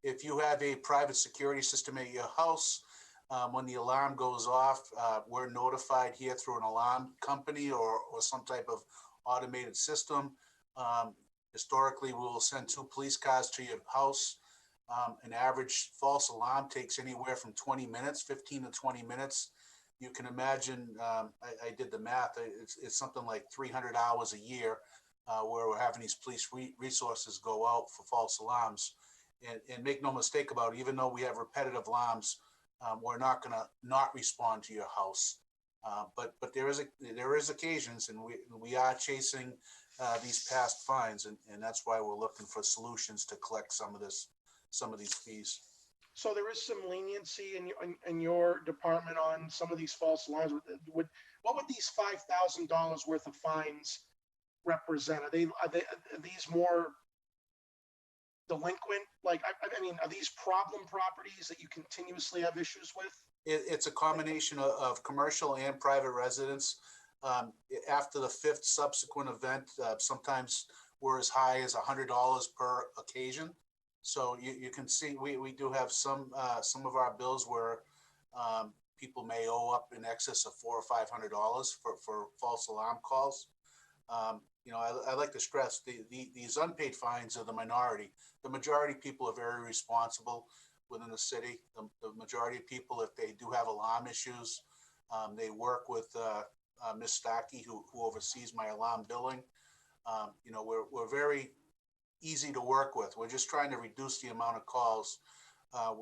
[SPEAKER 12] if you have a private security system at your house, when the alarm goes off, we're notified here through an alarm company or some type of automated system. Historically, we will send 2 police cars to your house. An average false alarm takes anywhere from 20 minutes, 15 to 20 minutes. You can imagine, I did the math, it's something like 300 hours a year where we're having these police resources go out for false alarms. And make no mistake about it, even though we have repetitive alarms, we're not going to not respond to your house. But there is occasions, and we are chasing these past fines, and that's why we're looking for solutions to collect some of these fees.
[SPEAKER 1] So there is some leniency in your department on some of these false alarms. What would these $5,000 worth of fines represent? Are these more delinquent? Like, I mean, are these problem properties that you continuously have issues with?
[SPEAKER 12] It's a combination of commercial and private residents. After the 5th subsequent event, sometimes we're as high as $100 per occasion. So you can see we do have some of our bills where people may owe up in excess of $400 or $500 for false alarm calls. You know, I like to stress these unpaid fines are the minority. The majority of people are very responsible within the city. The majority of people, if they do have alarm issues, they work with Ms. Stacky, who oversees my alarm billing. You know, we're very easy to work with. We're just trying to reduce the amount of calls.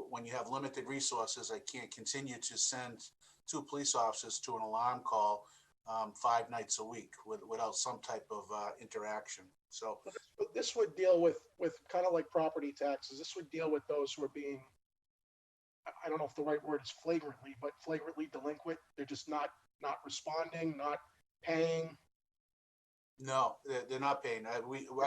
[SPEAKER 12] When you have limited resources, I can't continue to send 2 police officers to an alarm call 5 nights a week without some type of interaction. So
[SPEAKER 1] this would deal with kind of like property taxes. This would deal with those who are being, I don't know if the right word is flagrantly delinquent. They're just not responding, not paying.
[SPEAKER 12] no, they're not paying. I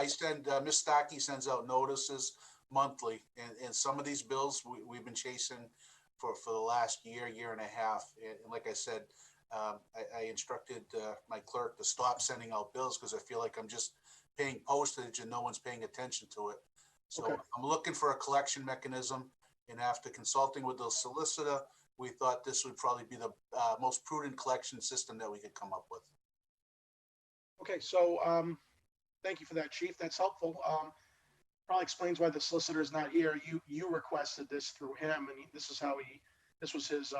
[SPEAKER 12] send Ms. Stacky sends out notices monthly, and some of these bills we've been chasing for the last year and a half. And like I said, I instructed my clerk to stop sending out bills because I feel like I'm just paying postage and no one's paying attention to it. So
[SPEAKER 1] Okay.
[SPEAKER 12] I'm looking for a collection mechanism. And after consulting with the solicitor, we thought this would probably be the most prudent collection system that we could come up with.
[SPEAKER 1] Okay, so thank you for that, Chief. That's helpful. Probably explains why the solicitor is not here. You requested this through him, and this was his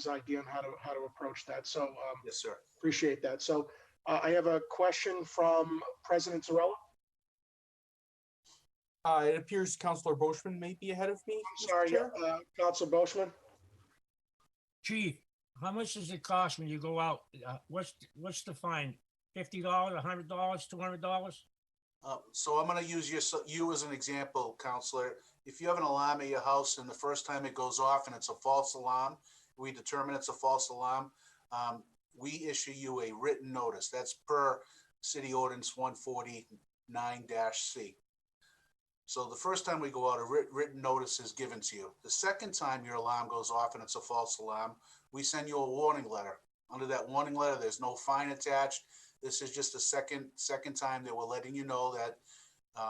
[SPEAKER 1] idea on how to approach that. So
[SPEAKER 12] Yes, sir.
[SPEAKER 1] appreciate that. So I have a question from President Zarella.
[SPEAKER 6] It appears Councilor Boschman may be ahead of me.
[SPEAKER 1] I'm
[SPEAKER 6] Mr.
[SPEAKER 1] sorry,
[SPEAKER 6] Chair.
[SPEAKER 1] Councilor Boschman.
[SPEAKER 4] Chief, how much does it cost when you go out? What's the fine? $50, $100, $200?
[SPEAKER 12] So I'm going to use you as an example, Counselor. If you have an alarm at your house and the first time it goes off and it's a false alarm, we determine it's a false alarm, we issue you a written notice. That's per City Ordinance 149-C. So the first time we go out, a written notice is given to you. The second time your alarm goes off and it's a false alarm, we send you a warning letter. Under that warning letter, there's no fine attached. This is just a second time that we're letting you know that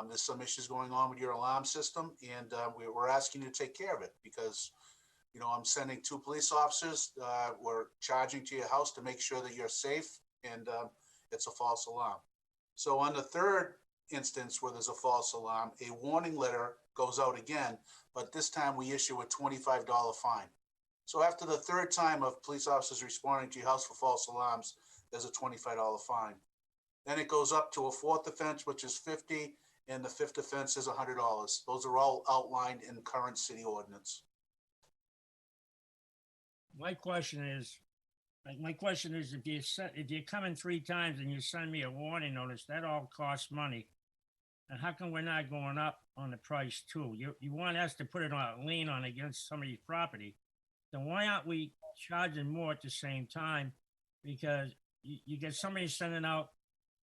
[SPEAKER 12] there's some issues going on with your alarm system, and we're asking you to take care of it because, you know, I'm sending 2 police officers. We're charging to your house to make sure that you're safe, and it's a false alarm. So on the third instance where there's a false alarm, a warning letter goes out again, but this time we issue a $25 fine. So after the third time of police officers responding to your house for false alarms, there's a $25 fine. Then it goes up to a 4th offense, which is $50, and the 5th offense is $100. Those are all outlined in current city ordinance.
[SPEAKER 4] My question is, if you come in 3 times and you send me a warning notice, that all costs money. And how come we're not going up on the price too? You want us to put it on a lien on against somebody's property. Then why aren't we charging more at the same time? Because you get somebody sending out,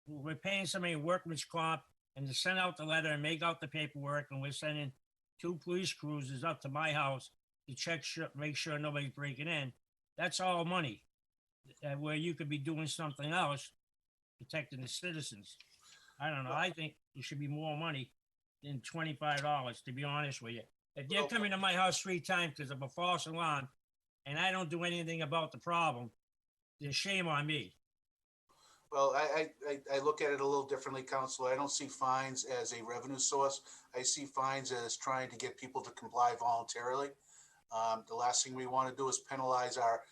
[SPEAKER 4] we're paying somebody workman's comp and to send out the letter and make out the paperwork, and we're sending 2 police cruisers up to my house to check, make sure nobody's breaking in. That's all money, where you could be doing something else, protecting the citizens. I don't know. I think it should be more money than $25, to be honest with you. If you're coming to my house 3 times because of a false alarm and I don't do anything about the problem, then shame on me.
[SPEAKER 12] Well, I look at it a little differently, Counselor. I don't see fines as a revenue source. I see fines as trying to get people to comply voluntarily. The last thing we want to do is penalize our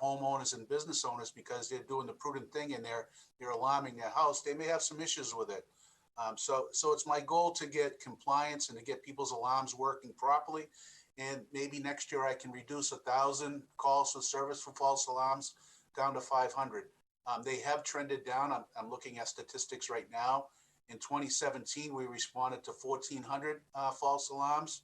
[SPEAKER 12] homeowners and business owners because they're doing the prudent thing and they're alarming their house. They may have some issues with it. So it's my goal to get compliance and to get people's alarms working properly. And maybe next year I can reduce 1,000 calls for service for false alarms down to 500. They have trended down. I'm looking at statistics right now. In 2017, we responded to 1,400 false alarms.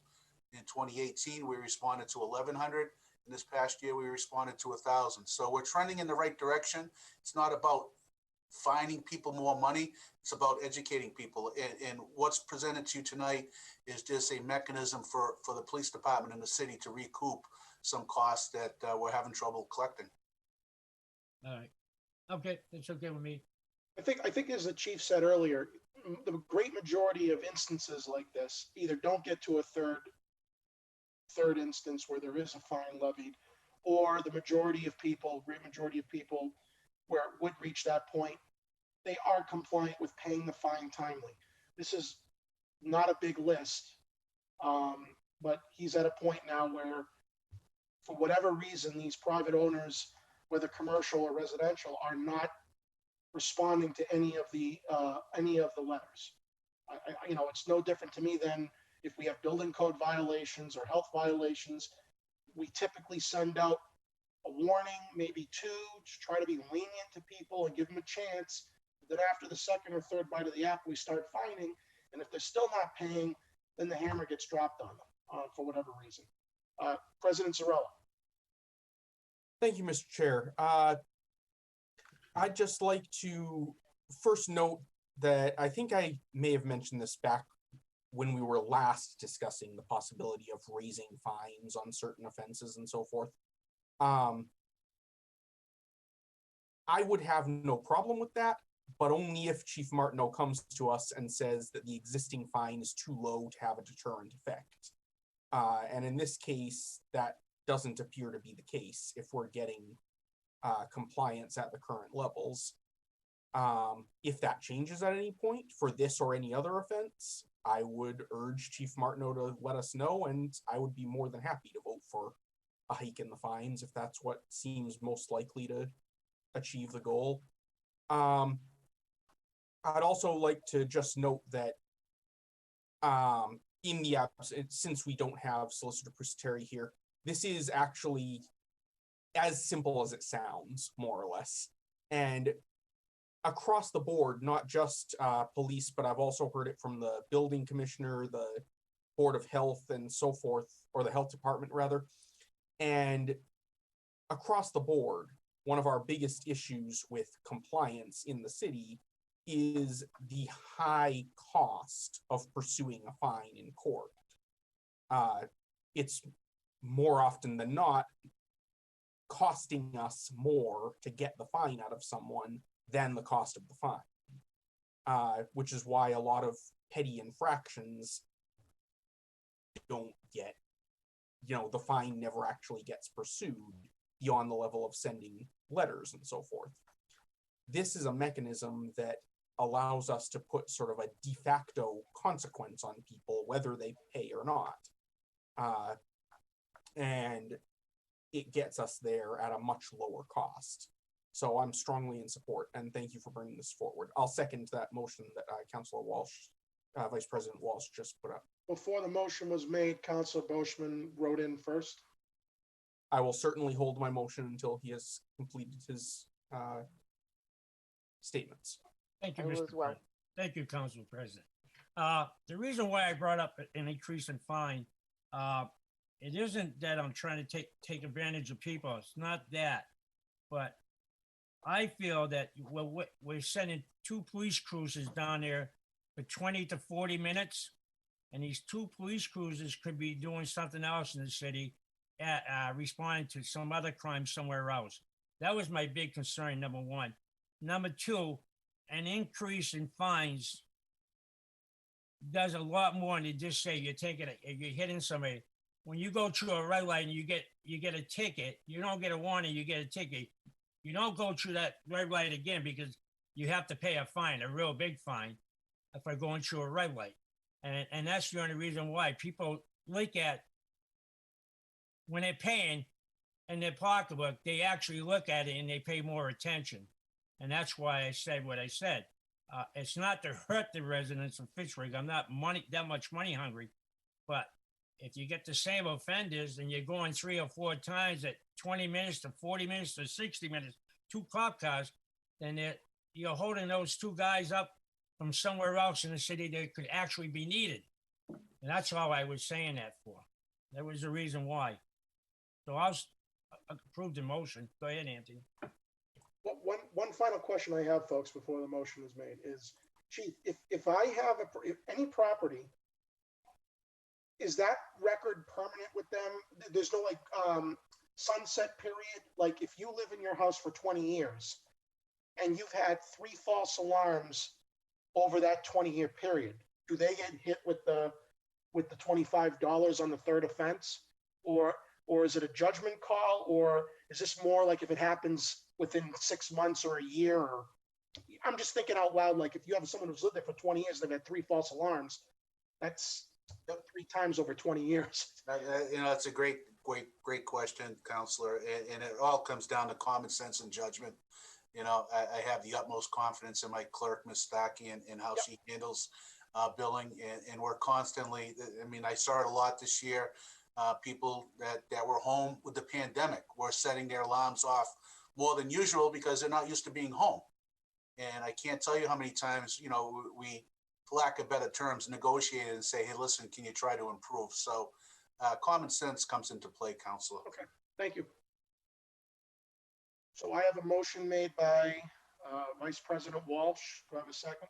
[SPEAKER 12] In 2018, we responded to 1,100. And this past year, we responded to 1,000. So we're trending in the right direction. It's not about fining people more money. It's about educating people. And what's presented to you tonight is just a mechanism for the police department in the city to recoup some costs that we're having trouble collecting.
[SPEAKER 4] All right. Okay, that's okay with me.
[SPEAKER 1] I think as the chief said earlier, the great majority of instances like this either don't get to a third instance where there is a fine levied, or the great majority of people where it would reach that point, they are compliant with paying the fine timely. This is not a big list, but he's at a point now where, for whatever reason, these private owners, whether commercial or residential, are not responding to any of the letters. It's no different to me than if we have building code violations or health violations. We typically send out a warning, maybe 2, to try to be lenient to people and give them a chance. Then after the second or third bite of the apple, we start fining. And if they're still not paying, then the hammer gets dropped on them for whatever reason. President Zarella.
[SPEAKER 6] Thank you, Mr. Chair. I'd just like to first note that I think I may have mentioned this back when we were last discussing the possibility of raising fines on certain offenses and so forth. I would have no problem with that, but only if Chief Martineau comes to us and says that the existing fine is too low to have a deterrent effect. And in this case, that doesn't appear to be the case if we're getting compliance at the current levels. If that changes at any point for this or any other offense, I would urge Chief Martineau to let us know, and I would be more than happy to vote for a hike in the fines if that's what seems most likely to achieve the goal. I'd also like to just note that in the absence, since we don't have Solicitor Pusateri here, this is actually as simple as it sounds, more or less. And across the board, not just police, but I've also heard it from the building commissioner, the Board of Health, and so forth, or the health department rather. And across the board, one of our biggest issues with compliance in the city is the high cost of pursuing a fine in court. It's more often than not costing us more to get the fine out of someone than the cost of the fine, which is why a lot of petty infractions don't get, the fine never actually gets pursued beyond the level of sending letters and so forth. This is a mechanism that allows us to put sort of a de facto consequence on people, whether they pay or not. And it gets us there at a much lower cost. So I'm strongly in support, and thank you for bringing this forward. I'll second that motion that Councilor Walsh, Vice President Walsh just put up.
[SPEAKER 1] Before the motion was made, Councilor Boschman wrote in first.
[SPEAKER 6] I will certainly hold my motion until he has completed his statements.
[SPEAKER 4] Thank you,
[SPEAKER 7] I will
[SPEAKER 4] Mr.
[SPEAKER 7] as well.
[SPEAKER 4] President. Thank you, Council President. The reason why I brought up an increase in fine, it isn't that I'm trying to take advantage of people. It's not that. But I feel that we're sending 2 police cruisers down there for 20 to 40 minutes. And these 2 police cruisers could be doing something else in the city, responding to some other crime somewhere else. That was my big concern, number one. Number two, an increase in fines does a lot more than just say you're hitting somebody. When you go through a red light and you get a ticket, you don't get a warning, you get a ticket. You don't go through that red light again because you have to pay a fine, a real big fine, for going through a red light. And that's the only reason why people look at, when they're paying in their pocketbook, they actually look at it and they pay more attention. And that's why I said what I said. It's not to hurt the residents of Fitchburg. I'm not that much money hungry, but if you get the same offenders and you're going 3 or 4 times at 20 minutes to 40 minutes to 60 minutes, 2 cop cars, then you're holding those 2 guys up from somewhere else in the city that could actually be needed. And that's all I was saying that for. That was the reason why. So I'll approve the motion. Go ahead, Anthony.
[SPEAKER 1] One final question I have, folks, before the motion is made is, Chief, if I have if any property, is that record permanent with them? There's no sunset period? Like if you live in your house for 20 years and you've had 3 false alarms over that 20-year period, do they get hit with the $25 on the 3rd offense? Or is it a judgment call? Or is this more like if it happens within 6 months or a year? Or I'm just thinking out loud, like if you have someone who's lived there for 20 years, they've had 3 false alarms, that's 3 times over 20 years.
[SPEAKER 12] It's a great question, Counselor, and it all comes down to common sense and judgment. I have the utmost confidence in my clerk, Ms. Stacky, and how she handles billing, and we're constantly, I saw it a lot this year. People that were home with the pandemic were setting their alarms off more than usual because they're not used to being home. And I can't tell you how many times, we, for lack of better terms, negotiated and say, hey, listen, can you try to improve? So common sense comes into play, Counselor.
[SPEAKER 1] Okay, thank you. So I have a motion made by Vice President Walsh. Do I have a second?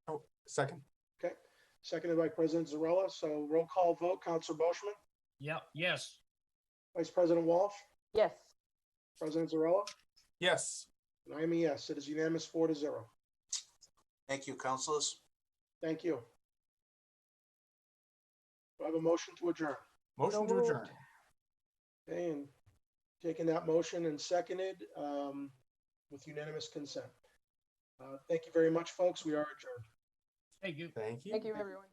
[SPEAKER 6] Oh, second.
[SPEAKER 1] Okay, seconded by President Zarella. So roll call vote, Councilor Boschman,
[SPEAKER 4] Yep. Yes.
[SPEAKER 1] Vice President Walsh,
[SPEAKER 7] Yes.
[SPEAKER 1] President Zarella,
[SPEAKER 6] Yes.
[SPEAKER 1] and I am a yes. It is unanimous 4-0.
[SPEAKER 12] Thank you, Councilors.
[SPEAKER 1] Thank you. Do I have a motion to adjourn?
[SPEAKER 6] Motion to
[SPEAKER 7] moved.
[SPEAKER 6] adjourn.
[SPEAKER 1] Okay, and taking that motion and seconded with unanimous consent. Thank you very much, folks. We are adjourned.
[SPEAKER 4] Thank you.
[SPEAKER 6] Thank you.
[SPEAKER 7] Thank you, everyone.